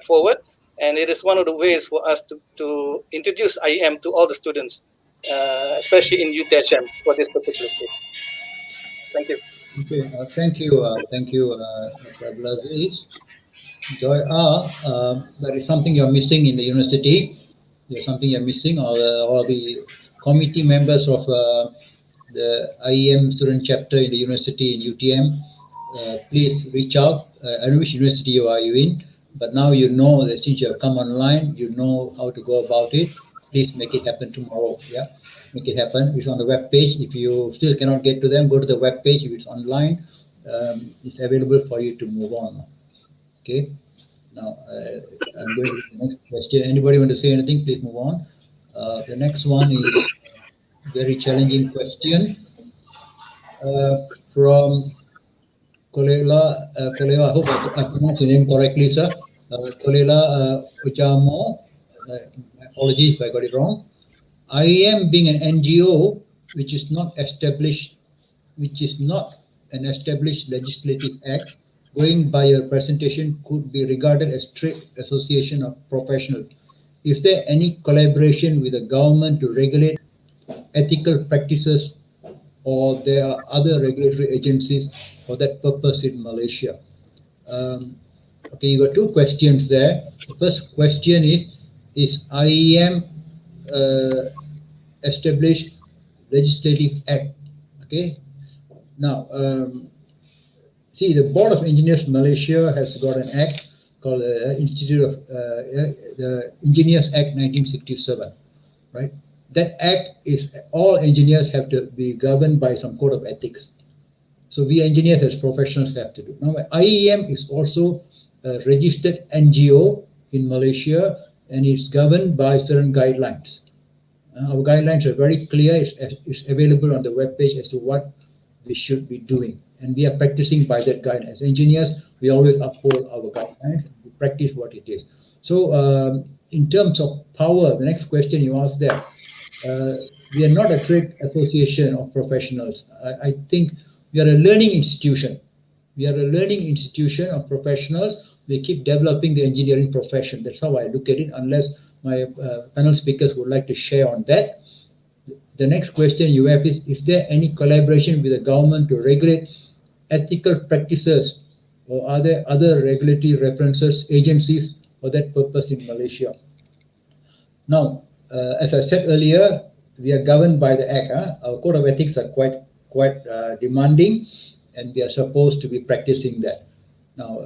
Speaker 4: forward, and it is one of the ways for us to introduce IEM to all the students, especially in UTHM for this particular case. Thank you.
Speaker 2: Okay, thank you, Dr. Abdulaziz. Joy, there is something you're missing in the university. There's something you're missing, or the committee members of the IEM student chapter in the university in UTM, please reach out. I don't know which university you are in, but now you know that since you have come online, you know how to go about it. Please make it happen tomorrow. Yeah, make it happen. It's on the web page. If you still cannot get to them, go to the web page. If it's online, it's available for you to move on. Okay. Now I'm going to the next question. Anybody want to say anything? Please move on. The next one is a very challenging question from Kolela. Kolela, I hope I pronounced your name correctly, sir. Kolela Ujamo. Apologies if I got it wrong. IEM being an NGO which is not an established legislative act, going by your presentation could be regarded as trade association of professionals. Is there any collaboration with the government to regulate ethical practices, or there are other regulatory agencies for that purpose in Malaysia? Okay, you got two questions there. The first question is IEM established legislative act? Okay. Now, see, the Board of Engineers Malaysia has got an act called the Engineers Act 1967, right? That act is all engineers have to be governed by some code of ethics. So we engineers as professionals have to do. Now, IEM is also a registered NGO in Malaysia, and it's governed by certain guidelines. Our guidelines are very clear. It's available on the webpage as to what we should be doing. And we are practicing by that guidance. As engineers, we always uphold our guidelines and we practice what it is. So in terms of power, the next question you asked there, we are not a trade association of professionals. I think we are a learning institution. We are a learning institution of professionals. We keep developing the engineering profession. That's how I look at it, unless my panel speakers would like to share on that. The next question you have is there any collaboration with the government to regulate ethical practices, or are there other regulatory references, agencies for that purpose in Malaysia? Now, as I said earlier, we are governed by the Act. Our code of ethics are quite demanding, and we are supposed to be practicing that. Now,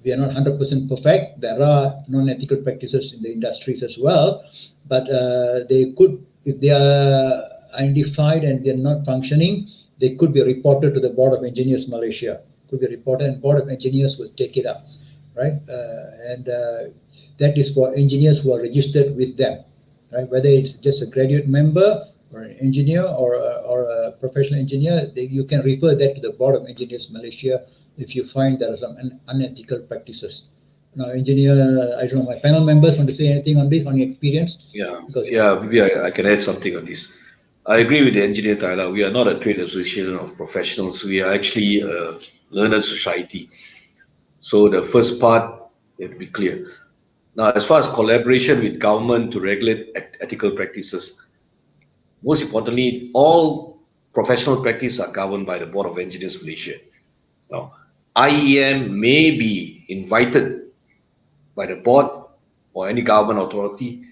Speaker 2: we are not 100% perfect. There are non-ethical practices in the industries as well, but they could, if they are identified and they are not functioning, they could be reported to the Board of Engineers Malaysia. Could be reported, and Board of Engineers will take it up, right? And that is for engineers who are registered with them, right? Whether it's just a graduate member or an engineer or a professional engineer, you can refer that to the Board of Engineers Malaysia if you find there are some unethical practices. Now, engineer, I don't know, my panel members want to say anything on this, on your experience?
Speaker 3: Maybe I can add something on this. I agree with the engineer Tyler. We are not a trade association of professionals. We are actually a learned society. So the first part, we have to be clear. Now, as far as collaboration with government to regulate ethical practices, most importantly, all professional practices are governed by the Board of Engineers Malaysia. Now, IEM may be invited by the board or any government authority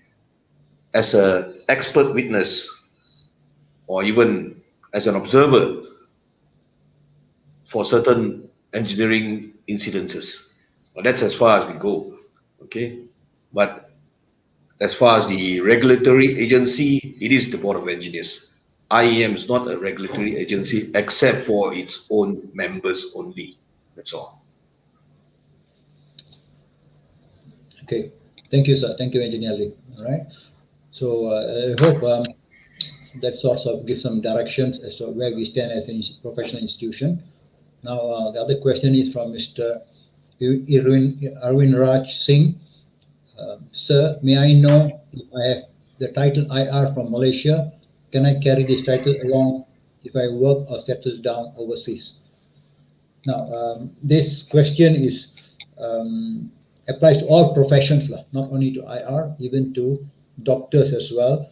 Speaker 3: as an expert witness or even as an observer for certain engineering incidences. Well, that's as far as we go, okay? But as far as the regulatory agency, it is the Board of Engineers. IEM is not a regulatory agency except for its own members only. That's all.
Speaker 2: Okay, thank you, sir. Thank you, Engineer Lee. All right. So I hope that sort of gives some directions as to where we stand as a professional institution. Now, the other question is from Mr. Arvind Raj Singh. Sir, may I know if I have the title IR from Malaysia? Can I carry this title along if I work or settle down overseas? Now, this question is applies to all professions, not only to IR, even to doctors as well.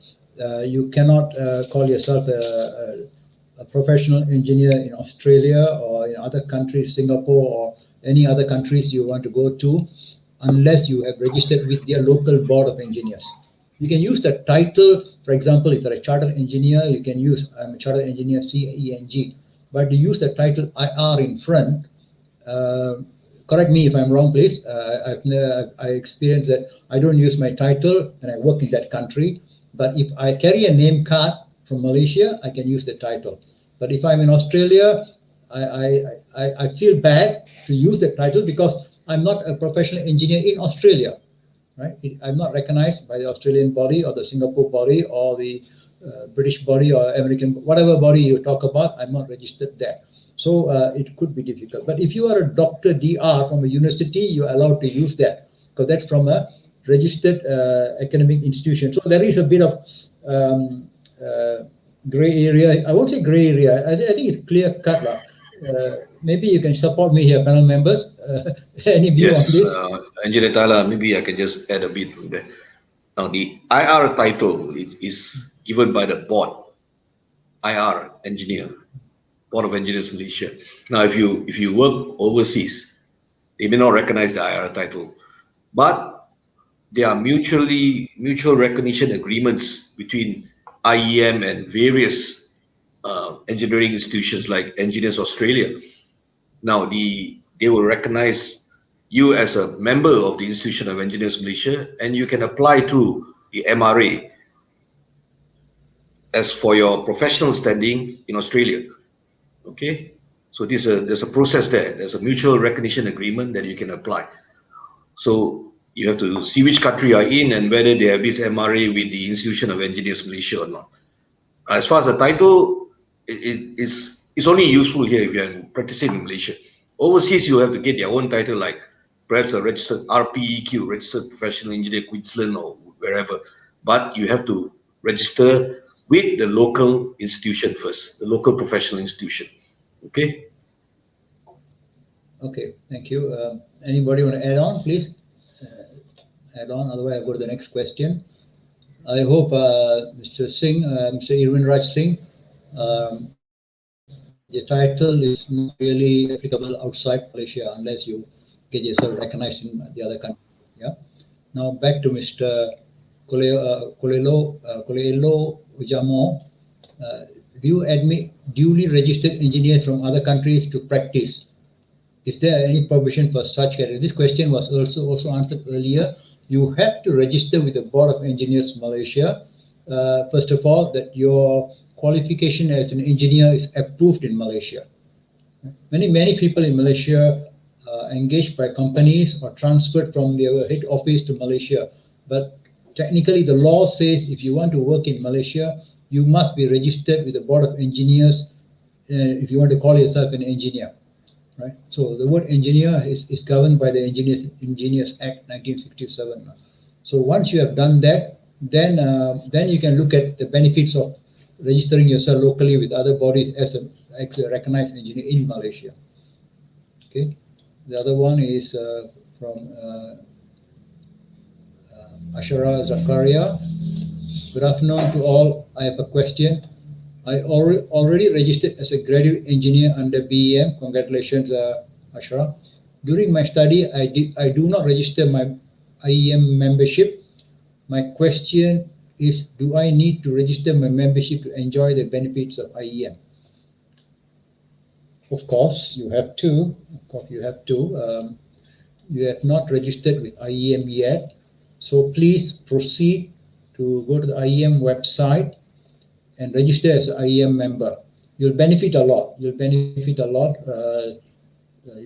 Speaker 2: You cannot call yourself a professional engineer in Australia or in other countries, Singapore or any other countries you want to go to, unless you have registered with their local board of engineers. You can use the title, for example, if you're a chartered engineer, you can use, I'm a chartered engineer, CENG, but to use the title IR in front, correct me if I'm wrong, please. I experienced that I don't use my title and I work in that country, but if I carry a name card from Malaysia, I can use the title. But if I'm in Australia, I feel bad to use the title because I'm not a professional engineer in Australia, right? I'm not recognized by the Australian body or the Singapore body or the British body or American, whatever body you talk about, I'm not registered there. So it could be difficult. But if you are a Dr. DR from a university, you're allowed to use that because that's from a registered academic institution. So there is a bit of gray area. I won't say gray area. I think it's clear cut. Maybe you can support me here, panel members. Any view on this?
Speaker 3: Engineer Tyler, maybe I can just add a bit there. Now, the IR title is given by the board, IR engineer, Board of Engineers Malaysia. Now, if you work overseas, they may not recognize the IR title, but there are mutual recognition agreements between IEM and various engineering institutions like Engineers Australia. Now, they will recognize you as a member of the Institution of Engineers Malaysia, and you can apply to the MRA as for your professional standing in Australia. Okay, so there's a process there. There's a mutual recognition agreement that you can apply. So you have to see which country you are in and whether they have this MRA with the Institution of Engineers Malaysia or not. As far as the title, it's only useful here if you're practicing in Malaysia. Overseas, you have to get your own title, like perhaps a registered RPEQ, registered professional engineer, Queensland or wherever. But you have to register with the local institution first, the local professional institution. Okay.
Speaker 2: Okay, thank you. Anybody want to add on, please? Add on, otherwise I'll go to the next question. I hope Mr. Singh, Mr. Irwin Raj Singh, the title is not really applicable outside Malaysia unless you get yourself recognized in the other country. Yeah. Now back to Mr. Kolelo Ujamo. Do you admit duly registered engineers from other countries to practice? Is there any provision for such category? This question was also answered earlier. You have to register with the Board of Engineers Malaysia. First of all, that your qualification as an engineer is approved in Malaysia. Many people in Malaysia engaged by companies or transferred from their head office to Malaysia. But technically, the law says if you want to work in Malaysia, you must be registered with the Board of Engineers if you want to call yourself an engineer. Right. So the word engineer is governed by the Engineers Act 1967. So once you have done that, then you can look at the benefits of registering yourself locally with other bodies as a recognized engineer in Malaysia. Okay. The other one is from Ashara Zakaria. Good afternoon to all. I have a question. I already registered as a graduate engineer under BEM. Congratulations, Ashra. During my study, I do not register my IEM membership. My question is, do I need to register my membership to enjoy the benefits of IEM? Of course, you have to. You have not registered with IEM yet. So please proceed to go to the IEM website and register as an IEM member. You'll benefit a lot. You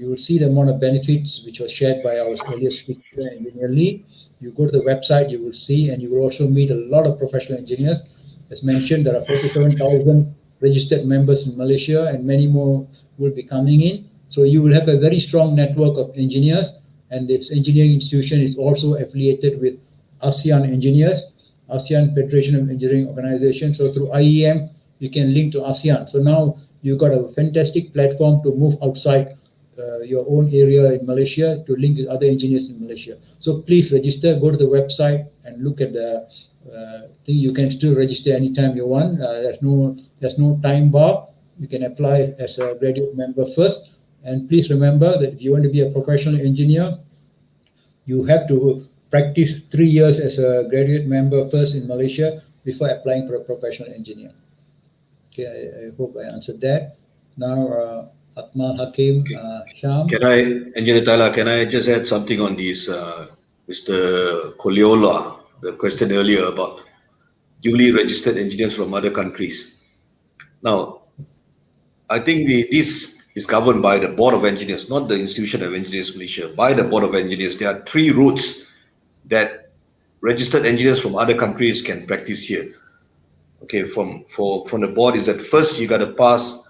Speaker 2: will see the amount of benefits which was shared by our earlier speaker, Engineer Lee. You go to the website, you will see, and you will also meet a lot of professional engineers. As mentioned, there are 47,000 registered members in Malaysia, and many more will be coming in. So you will have a very strong network of engineers, and this engineering institution is also affiliated with ASEAN engineers, ASEAN Federation of Engineering Organization. So through IEM, you can link to ASEAN. So now you've got a fantastic platform to move outside your own area in Malaysia to link with other engineers in Malaysia. So please register, go to the website and look at the thing. You can still register anytime you want. There's no time bar. You can apply as a graduate member first. And please remember that if you want to be a professional engineer, you have to practice 3 years as a graduate member first in Malaysia before applying for a professional engineer. Okay, I hope I answered that. Now, Akmal Hakim Sham.
Speaker 3: Engineer Tyler, can I just add something on this, Mr. Koliola, the question earlier about duly registered engineers from other countries. Now, I think this is governed by the Board of Engineers, not the Institution of Engineers Malaysia. By the Board of Engineers, there are 3 routes that registered engineers from other countries can practice here. Okay, from the board is that first you got to pass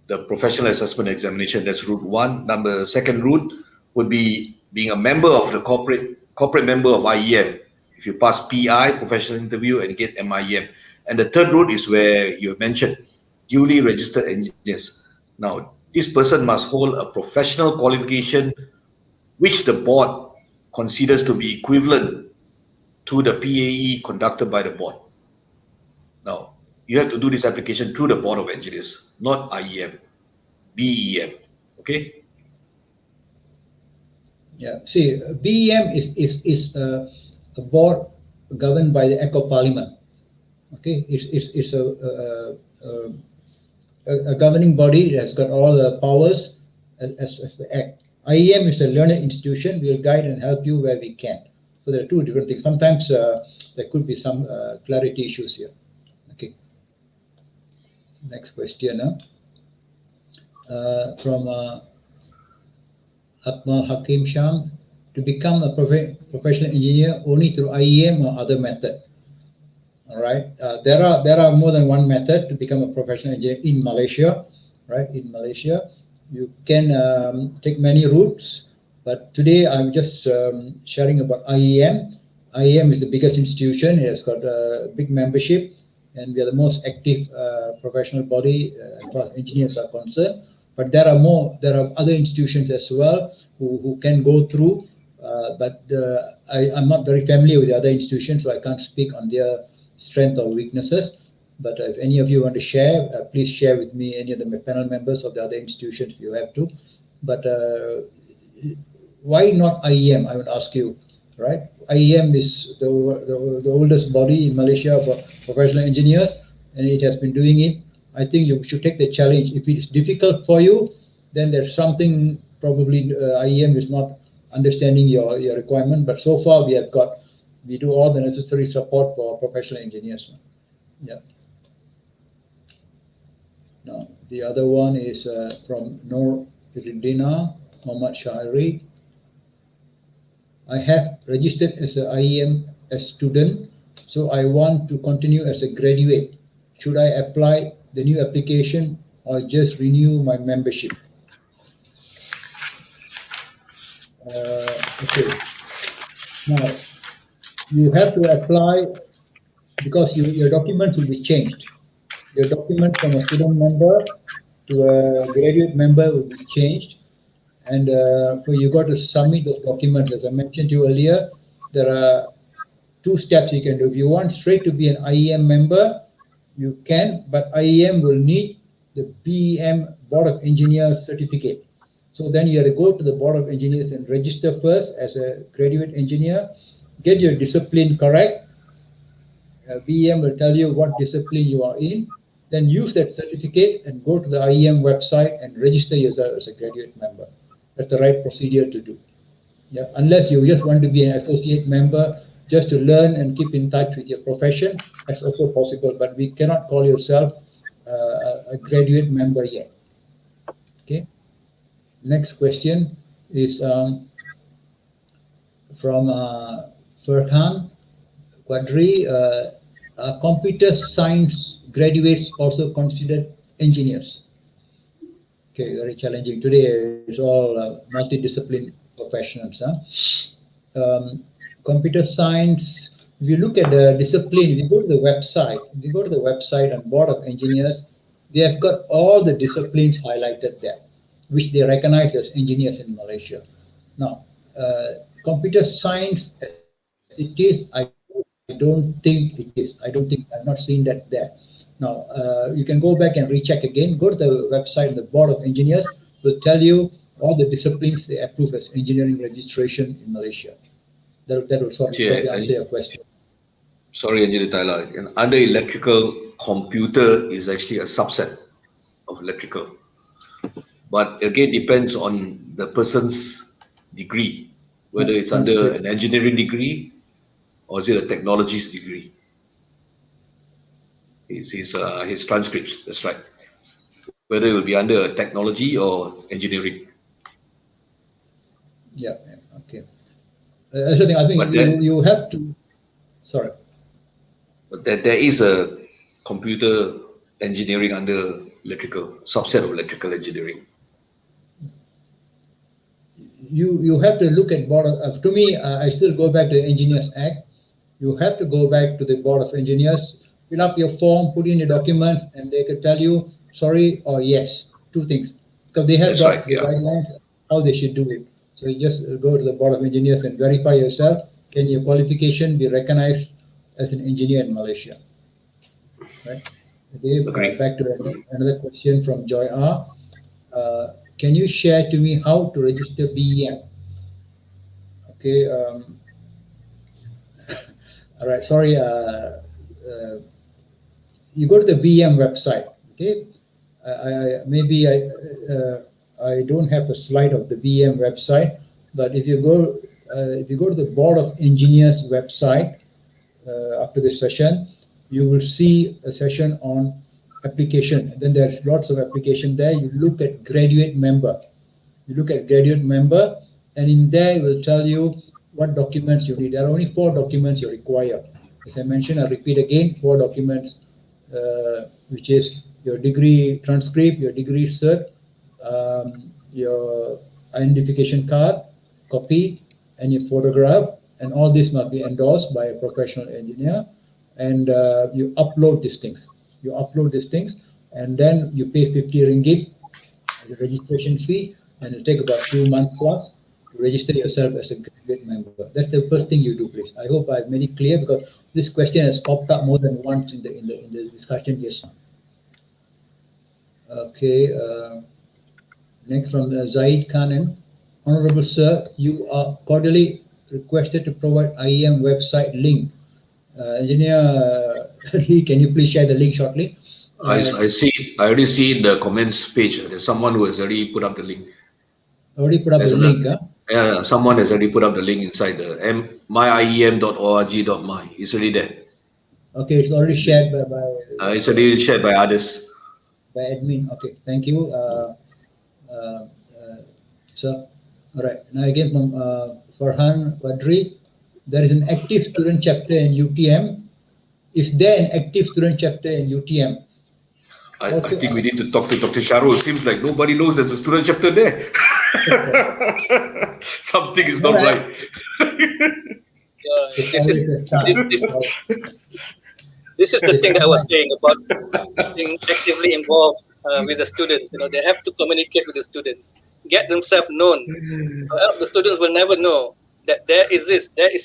Speaker 3: the professional assessment examination. That's route 1. Second route would be being a member of the corporate member of IEM. If you pass PI, professional interview, and get MIEM. And the third route is where you mentioned duly registered engineers. Now, this person must hold a professional qualification which the board considers to be equivalent to the PAE conducted by the board. Now, you have to do this application through the Board of Engineers, not IEM, BEM. Okay?
Speaker 2: Yeah. See, BEM is a board governed by the Act of Parliament. Okay, it's a governing body that has got all the powers as the Act. IEM is a learned institution. We'll guide and help you where we can. So there are 2 different things. Sometimes there could be some clarity issues here. Okay. Next question from Akmal Hakim Sham. To become a professional engineer only through IEM or other method? All right. There are more than one method to become a professional engineer in Malaysia. Right. In Malaysia, you can take many routes, but today I'm just sharing about IEM. IEM is the biggest institution. It has got a big membership, and we are the most active professional body as far as engineers are concerned. But there are other institutions as well who can go through. But I'm not very familiar with the other institutions, so I can't speak on their strength or weaknesses. But if any of you want to share, please share with me any of the panel members of the other institutions if you have to. But why not IEM? I would ask you, right? IEM is the oldest body in Malaysia for professional engineers, and it has been doing it. I think you should take the challenge. If it is difficult for you, then there's something probably IEM is not understanding your requirement. But so far we do all the necessary support for professional engineers. Yeah. Now the other one is from Noor Iridina Muhammad Shahri. I have registered as an IEM as student, so I want to continue as a graduate. Should I apply the new application or just renew my membership? Okay. Now, you have to apply because your documents will be changed. Your document from a student member to a graduate member will be changed. And so you got to submit those documents. As I mentioned to you earlier, there are 2 steps you can do. If you want straight to be an IEM member, you can, but IEM will need the BEM Board of Engineers certificate. So then you have to go to the Board of Engineers and register first as a graduate engineer, get your discipline correct. BEM will tell you what discipline you are in, then use that certificate and go to the IEM website and register yourself as a graduate member. That's the right procedure to do. Yeah, unless you just want to be an associate member just to learn and keep in touch with your profession, that's also possible, but we cannot call yourself a graduate member yet. Okay. Next question is from Farhan Quadri. Are computer science graduates also considered engineers? Okay, very challenging. Today it's all multidiscipline professionals. Computer science, if you look at the discipline, if you go to the website and Board of Engineers, they have got all the disciplines highlighted there, which they recognize as engineers in Malaysia. Now, computer science as it is, I don't think it is. I've not seen that there. Now, you can go back and recheck again. Go to the website, the Board of Engineers will tell you all the disciplines they approve as engineering registration in Malaysia. That will sort of probably answer your question.
Speaker 3: Sorry, Engineer Tyler. Under electrical, computer is actually a subset of electrical. But again, depends on the person's degree, whether it's under an engineering degree or is it a technologies degree. His transcripts, that's right. Whether it will be under a technology or engineering.
Speaker 2: Yeah, okay. I think you have to, sorry.
Speaker 3: But there is a computer engineering under electrical, subset of electrical engineering.
Speaker 2: You have to look at Board of, to me, I still go back to the Engineers Act. You have to go back to the Board of Engineers, fill up your form, put in your documents, and they can tell you sorry or yes, two things. Because they have got the guidelines how they should do it. So you just go to the Board of Engineers and verify yourself. Can your qualification be recognized as an engineer in Malaysia? Right. Okay, back to another question from Joy R. Can you share to me how to register BEM? Okay. All right. Sorry. You go to the BEM website. Okay. I don't have a slide of the BEM website, but if you go to the Board of Engineers website after this session, you will see a session on application. Then there's lots of application there. You look at graduate member. And in there it will tell you what documents you need. There are only 4 documents you require. As I mentioned, I'll repeat again, 4 documents, which is your degree transcript, your degree cert, your identification card, copy, and your photograph. And all this must be endorsed by a professional engineer. And you upload these things. And then you pay 50 ringgit as a registration fee, and it'll take about 2 months plus to register yourself as a graduate member. That's the first thing you do, please. I hope I've made it clear, because this question has popped up more than once in the discussion just now. Okay. Next from Zaid Khanan. Honorable Sir, you are cordially requested to provide IEM website link. Engineer Lee, can you please share the link shortly?
Speaker 3: I already see in the comments page, there's someone who has already put up the link.
Speaker 2: Link, huh?
Speaker 3: Yeah, someone has already put up the link inside the myiem.org.my. It's already there.
Speaker 2: Okay, it's already shared by
Speaker 3: it's already shared by others.
Speaker 2: By admin. Okay, thank you. Sir. All right. Now again from Farhan Wadri. There is an active student chapter in UTM. Is there an active student chapter in UTM?
Speaker 3: I think we need to talk to Dr. Shahrul. It seems like nobody knows there's a student chapter there. Something is not right.
Speaker 4: This is the thing that I was saying about being actively involved with the students. They have to communicate with the students, get themselves known, or else the students will never know that there is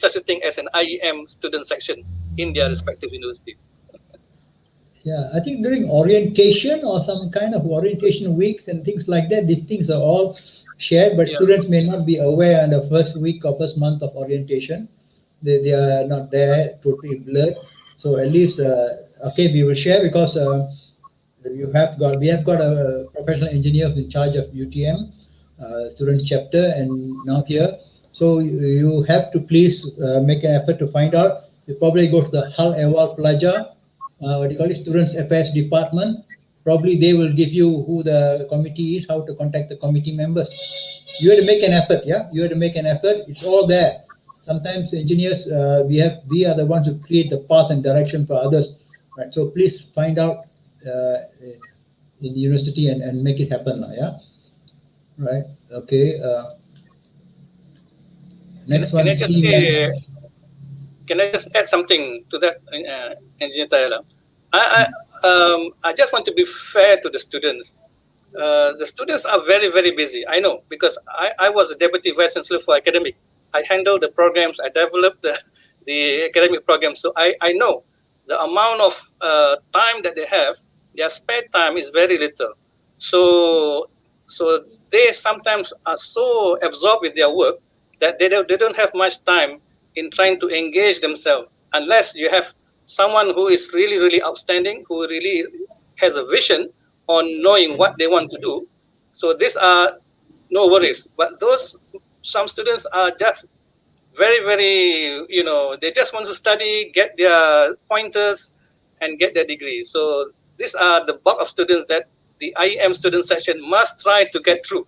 Speaker 4: such a thing as an IEM student section in their respective university.
Speaker 2: Yeah, I think during orientation or some kind of orientation weeks and things like that, these things are all shared, but students may not be aware in the first week or first month of orientation. They are not there, totally blurred. So at least, okay, we will share, because we have got a professional engineer in charge of UTM student chapter, and now here. So you have to please make an effort to find out. You probably go to the Hal Ehwal Plaza, what do you call it, Students Affairs Department. Probably they will give you who the committee is, how to contact the committee members. You have to make an effort, yeah? You have to make an effort. It's all there. Sometimes engineers, we are the ones who create the path and direction for others. Right? So please find out in university and make it happen. Yeah. Right. Okay. Next one.
Speaker 4: Can I just add something to that, Engineer Tyler? I just want to be fair to the students. The students are very, very busy. I know, because I was a deputy vice chancellor for academic. I handled the programs. I developed the academic programs. So I know the amount of time that they have. Their spare time is very little. So they sometimes are so absorbed with their work that they don't have much time in trying to engage themselves, unless you have someone who is really, really outstanding, who really has a vision on knowing what they want to do. So these are no worries. But some students are just very, very, they just want to study, get their pointers, and get their degree. So these are the bulk of students that the IEM student section must try to get through.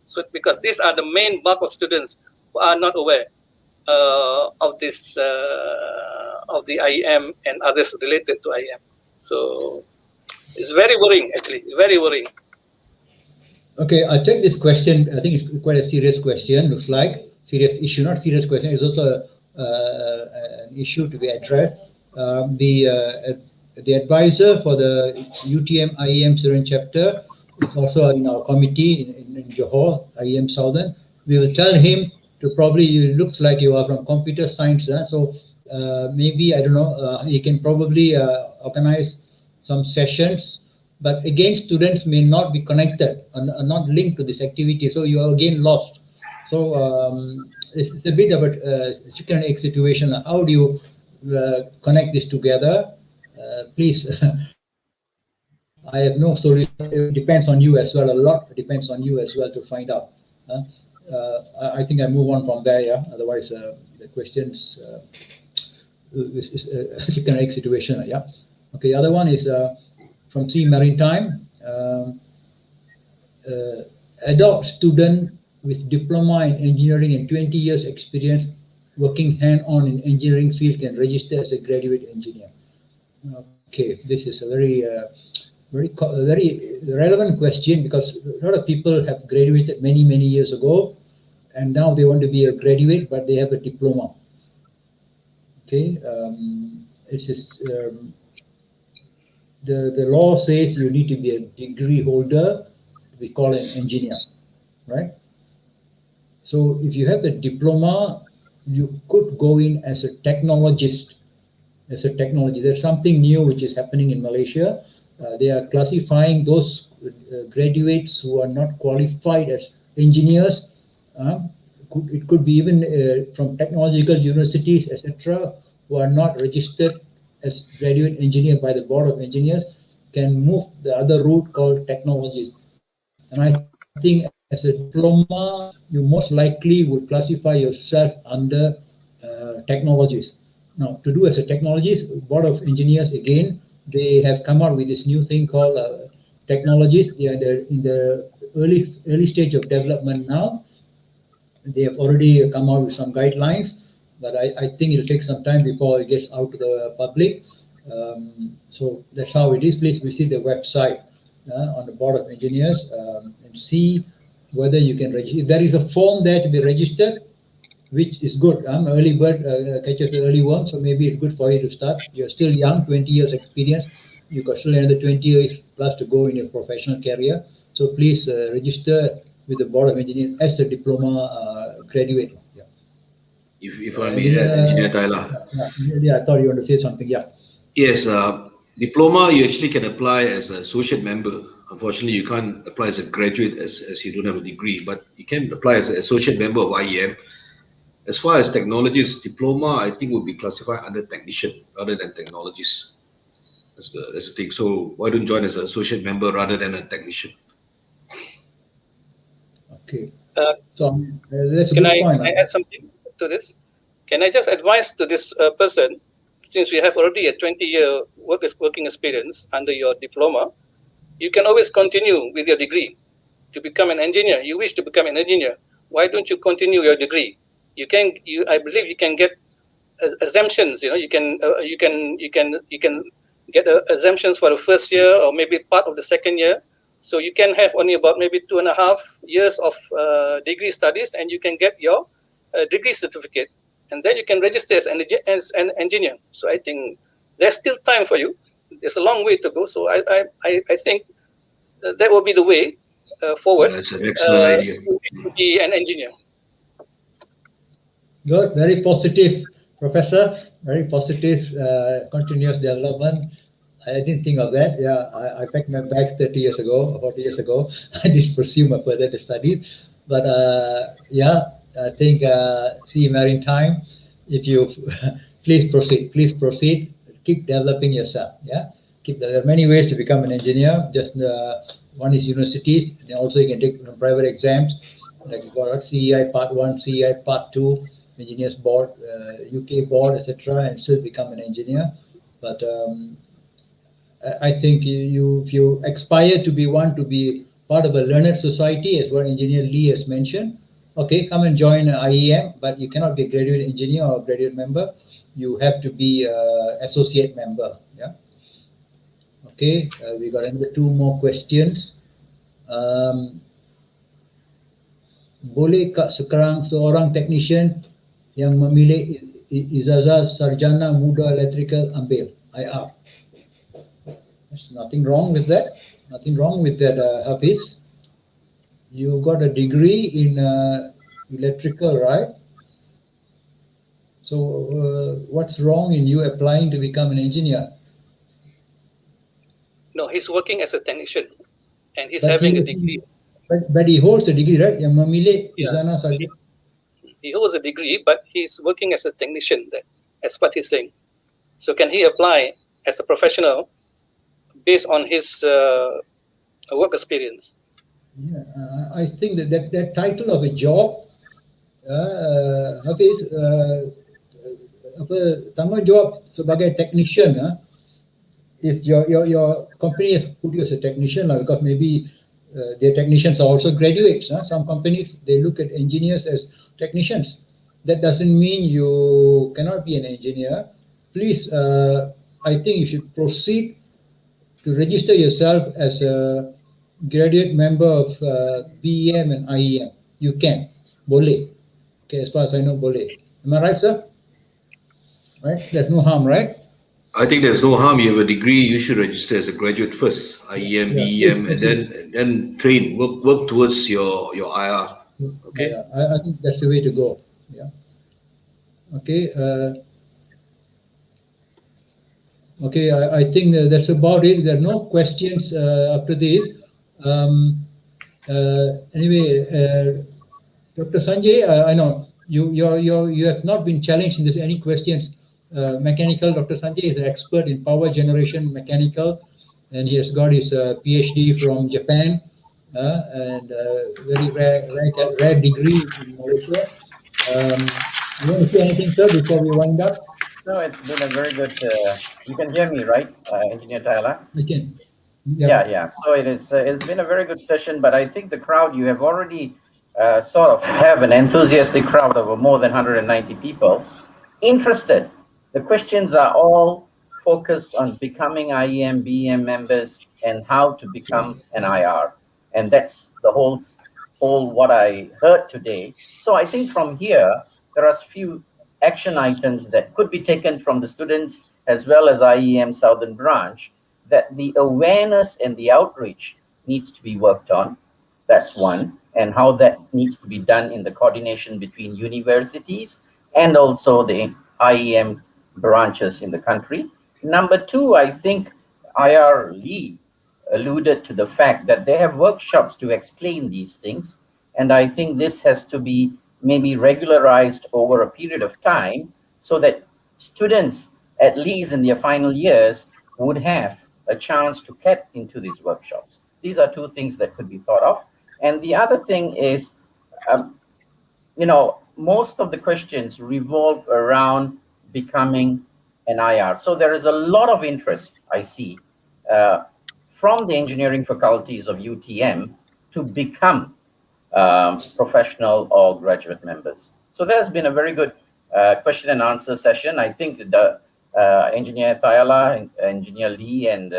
Speaker 4: So because these are the main bulk of students who are not aware of this, of the IEM and others related to IEM. So it's very worrying, actually, very worrying.
Speaker 2: Okay, I'll take this question. I think it's quite a serious question. Looks like serious issue, not serious question. It's also an issue to be addressed. The advisor for the UTM IEM student chapter is also in our committee in Johor, IEM Southern. We will tell him to probably, it looks like you are from computer science, so maybe, I don't know, he can probably organize some sessions, but again, students may not be connected and are not linked to this activity, so you are again lost. So it's a bit of a chicken and egg situation. How do you connect this together? Please, I have no solution. It depends on you as well. A lot depends on you as well to find out. I think I move on from there. Yeah. Otherwise, the questions is a chicken and egg situation. Yeah. Okay. The other one is from C Maritime. Adult student with diploma in engineering and 20 years experience working hand-on in engineering field can register as a graduate engineer. Okay, this is a very relevant question, because a lot of people have graduated many years ago, and now they want to be a graduate, but they have a diploma. Okay, it's just, the law says you need to be a degree holder to be called an engineer, right? So if you have a diploma, you could go in as a technologist. There's something new which is happening in Malaysia. They are classifying those graduates who are not qualified as engineers. It could be even from technological universities, etc., who are not registered as graduate engineer by the Board of Engineers, can move the other route called technologists. And I think as a diploma, you most likely would classify yourself under technologists. Now, to do as a technologist, Board of Engineers, again, they have come out with this new thing called technologists. They are in the early stage of development now. They have already come out with some guidelines, but I think it'll take some time before it gets out to the public. So that's how it is. Please visit the website on the Board of Engineers and see whether you can register. If there is a form there to be registered, which is good. Early bird catches the early worm, so maybe it's good for you to start. You're still young, 20 years experience. You've got still another 20 years plus to go in your professional career. So please register with the Board of Engineers as a diploma graduate. Yeah.
Speaker 3: If I may add, Engineer Tyler.
Speaker 2: Yeah, I thought you wanted to say something. Yeah.
Speaker 3: Yes, diploma you actually can apply as an associate member. Unfortunately, you can't apply as a graduate as you don't have a degree, but you can apply as an associate member of IEM. As far as technologies, diploma, I think would be classified under technician rather than technologies. That's the thing. So why don't join as an associate member rather than a technician?
Speaker 2: Okay. So that's a
Speaker 4: Can
Speaker 2: good point.
Speaker 4: I add something to this? Can I just advise to this person, since you have already a 20-year working experience under your diploma, you can always continue with your degree to become an engineer. You wish to become an engineer. Why don't you continue your degree? I believe you can get exemptions. You can get exemptions for the first year or maybe part of the second year. So you can have only about maybe 2.5 years of degree studies, and you can get your degree certificate, and then you can register as an engineer. So I think there's still time for you. There's a long way to go. So I think that will be the way forward.
Speaker 3: That's an excellent idea.
Speaker 4: To be an engineer.
Speaker 2: Good, very positive, Professor. Very positive, continuous development. I didn't think of that. Yeah, I packed my bag 30 years ago, 40 years ago. I did pursue my further studies. But yeah, I think see Maritime, if you please proceed, keep developing yourself. Yeah, there are many ways to become an engineer. Just one is universities, and also you can take private exams like you got CEI Part 1, CEI Part 2, Engineers Board, UK Board, etc., and still become an engineer. But I think if you aspire to be part of a learned society, as what Engineer Lee has mentioned, okay, come and join IEM, but you cannot be a graduate engineer or a graduate member. You have to be associate member. Yeah. Okay, we got another 2 more questions. Boleh kat sekarang seorang technician yang memilih ijazah sarjana muda electrical ambil IR? There's nothing wrong with that. Nothing wrong with that, Hafiz. You got a degree in electrical, right? So what's wrong in you applying to become an engineer?
Speaker 4: No, he's working as a technician, and he's having a degree.
Speaker 2: But he holds a degree, right? Yang memilih ijazah sarjana.
Speaker 4: He holds a degree, but he's working as a technician. That's what he's saying. So can he apply as a professional based on his work experience?
Speaker 2: Yeah, I think that title of a job, Hafiz, tanggung jawab sebagai technician, is your company has put you as a technician, because maybe their technicians are also graduates. Some companies, they look at engineers as technicians. That doesn't mean you cannot be an engineer. Please, I think you should proceed to register yourself as a graduate member of PEM and IEM. You can. Boleh. Okay, as far as I know, boleh. Am I right, sir? Right? There's no harm, right?
Speaker 3: I think there's no harm. You have a degree, you should register as a graduate first, IEM, BEM, and then train, work towards your IR. Okay.
Speaker 2: Yeah, I think that's the way to go. Yeah. Okay. Okay, I think that's about it. There are no questions after this. Anyway, Dr. Sanjay, I know you have not been challenged in this. Any questions? Mechanical, Dr. Sanjay is an expert in power generation mechanical, and he has got his PhD from Japan, and very rare degree in Malaysia. You want to say anything, sir, before we wind up?
Speaker 5: No, it's been a very good. You can hear me, right, Engineer Tyler?
Speaker 2: I can.
Speaker 5: Yeah. So it's been a very good session, but I think the crowd, you have already sort of have an enthusiastic crowd of more than 190 people interested. The questions are all focused on becoming IEM, BEM members and how to become an IR. And that's the whole what I heard today. So I think from here, there are a few action items that could be taken from the students as well as IEM Southern Branch, that the awareness and the outreach needs to be worked on. That's one. And how that needs to be done in the coordination between universities and also the IEM branches in the country. Number two, I think IR Lee alluded to the fact that they have workshops to explain these things. And I think this has to be maybe regularized over a period of time so that students, at least in their final years, would have a chance to get into these workshops. These are two things that could be thought of. And the other thing is, most of the questions revolve around becoming an IR. So there is a lot of interest, I see, from the engineering faculties of UTM to become professional or graduate members. So there's been a very good question and answer session. I think the Engineer Thayala, Engineer Lee, and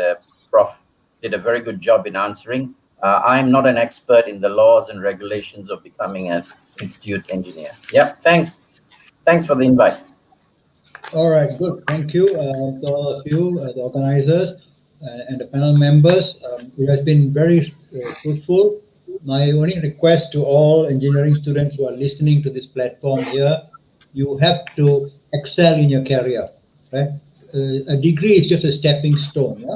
Speaker 5: Prof did a very good job in answering. I'm not an expert in the laws and regulations of becoming an institute engineer. Yeah, thanks. Thanks for the invite.
Speaker 2: All right, good. Thank you to all of you, the organizers and the panel members. It has been very fruitful. My only request to all engineering students who are listening to this platform here, you have to excel in your career, right? A degree is just a stepping stone. Yeah?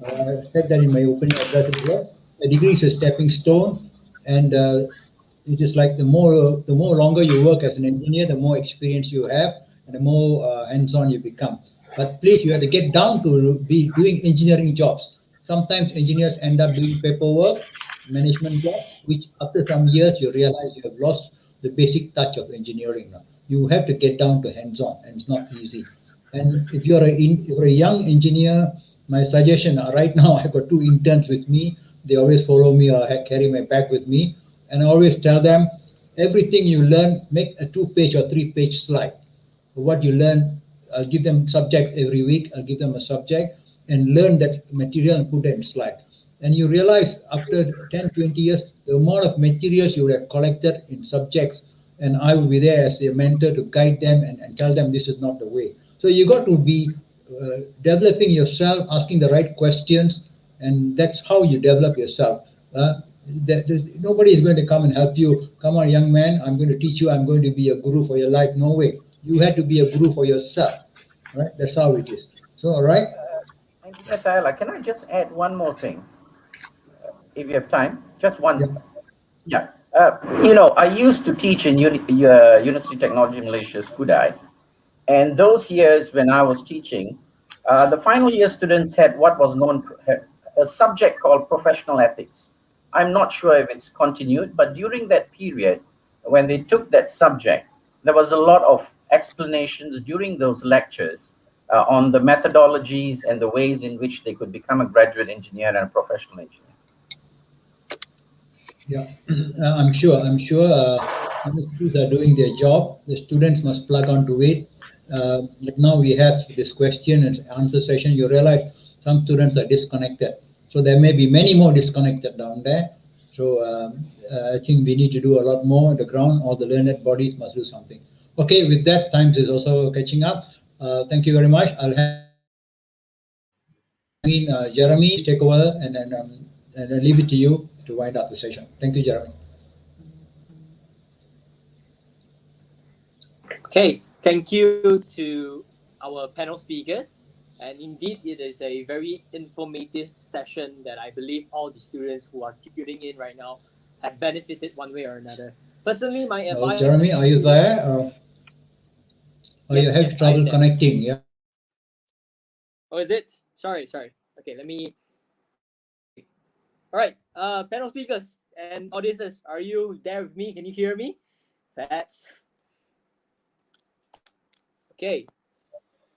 Speaker 2: I said that in my opening address as well. A degree is a stepping stone, and it is like the more longer you work as an engineer, the more experience you have, and the more hands-on you become. But please, you have to get down to be doing engineering jobs. Sometimes engineers end up doing paperwork, management jobs, which after some years you realize you have lost the basic touch of engineering now. You have to get down to hands-on, and it's not easy. And if you're a young engineer, my suggestion right now, I've got two interns with me. They always follow me or carry my bag with me, and I always tell them everything you learn, make a 2-page or 3-page slide. What you learn, I'll give them subjects every week. I'll give them a subject and learn that material and put it in slide. And you realize after 10, 20 years, the amount of materials you would have collected in subjects, and I will be there as a mentor to guide them and tell them this is not the way. So you got to be developing yourself, asking the right questions, and that's how you develop yourself. Nobody is going to come and help you. Come on, young man, I'm going to teach you. I'm going to be a guru for your life. No way. You had to be a guru for yourself, right? That's how it is. So, all right.
Speaker 5: Engineer Thayala, can I just add one more thing? If you have time, just one. Yeah. I used to teach in University Technology Malaysia, Skudai. And those years when I was teaching, the final year students had what was known a subject called professional ethics. I'm not sure if it's continued, but during that period, when they took that subject, there was a lot of explanations during those lectures on the methodologies and the ways in which they could become a graduate engineer and a professional engineer.
Speaker 2: Yeah, I'm sure. Universities are doing their job. The students must plug onto it. Like now we have this question and answer session. You realize some students are disconnected. So there may be many more disconnected down there. So I think we need to do a lot more on the ground. All the learned bodies must do something. Okay, with that, time is also catching up. Thank you very much. I'll have Jeremy take over and then leave it to you to wind up the session. Thank you, Jeremy.
Speaker 1: Okay, thank you to our panel speakers. And indeed, it is a very informative session that I believe all the students who are tuning in right now have benefited one way or another. Personally, my advice...
Speaker 2: Jeremy, are you there? You have trouble connecting, yeah?
Speaker 1: Oh, is it? Sorry. Okay, let me... All right, panel speakers and audiences, are you there with me? Can you hear me? That's... Okay,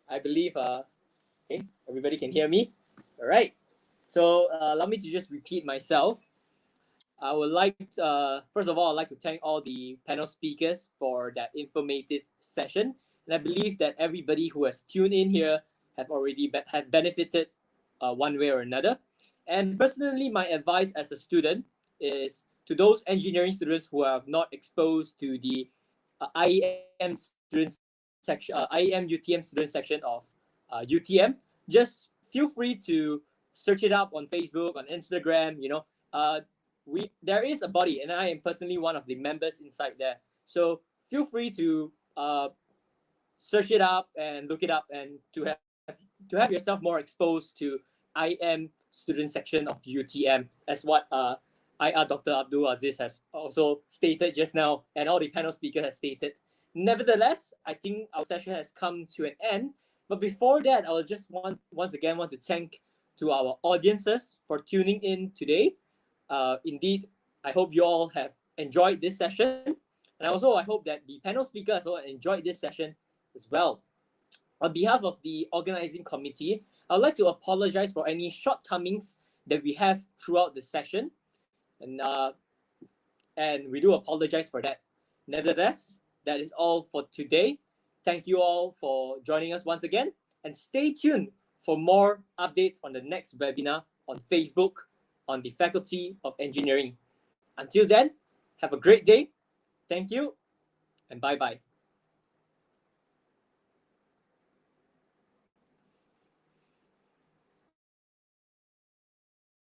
Speaker 1: I believe okay, everybody can hear me. All right, so allow me to just repeat myself. I would like to, first of all, I'd like to thank all the panel speakers for that informative session, and I believe that everybody who has tuned in here have already have benefited one way or another. And personally, my advice as a student is to those engineering students who are not exposed to the IEM students section, IEM UTM student section of UTM, just feel free to search it up on Facebook, on Instagram. There is a body, and I am personally one of the members inside there. So feel free to search it up and look it up, and to have yourself more exposed to IM student section of UTM, as what IR Dr. Abdul Aziz has also stated just now, and all the panel speakers have stated. Nevertheless, I think our session has come to an end. But before that, I will just once again want to thank to our audiences for tuning in today. Indeed, I hope you all have enjoyed this session. And also, I hope that the panel speakers also enjoyed this session as well. On behalf of the organizing committee, I would like to apologize for any shortcomings that we have throughout the session. And we do apologize for that. Nevertheless, that is all for today. Thank you all for joining us once again. and stay tuned for more updates on the next webinar on Facebook on the Faculty of Engineering. Until then, have a great day. Thank you and bye-bye.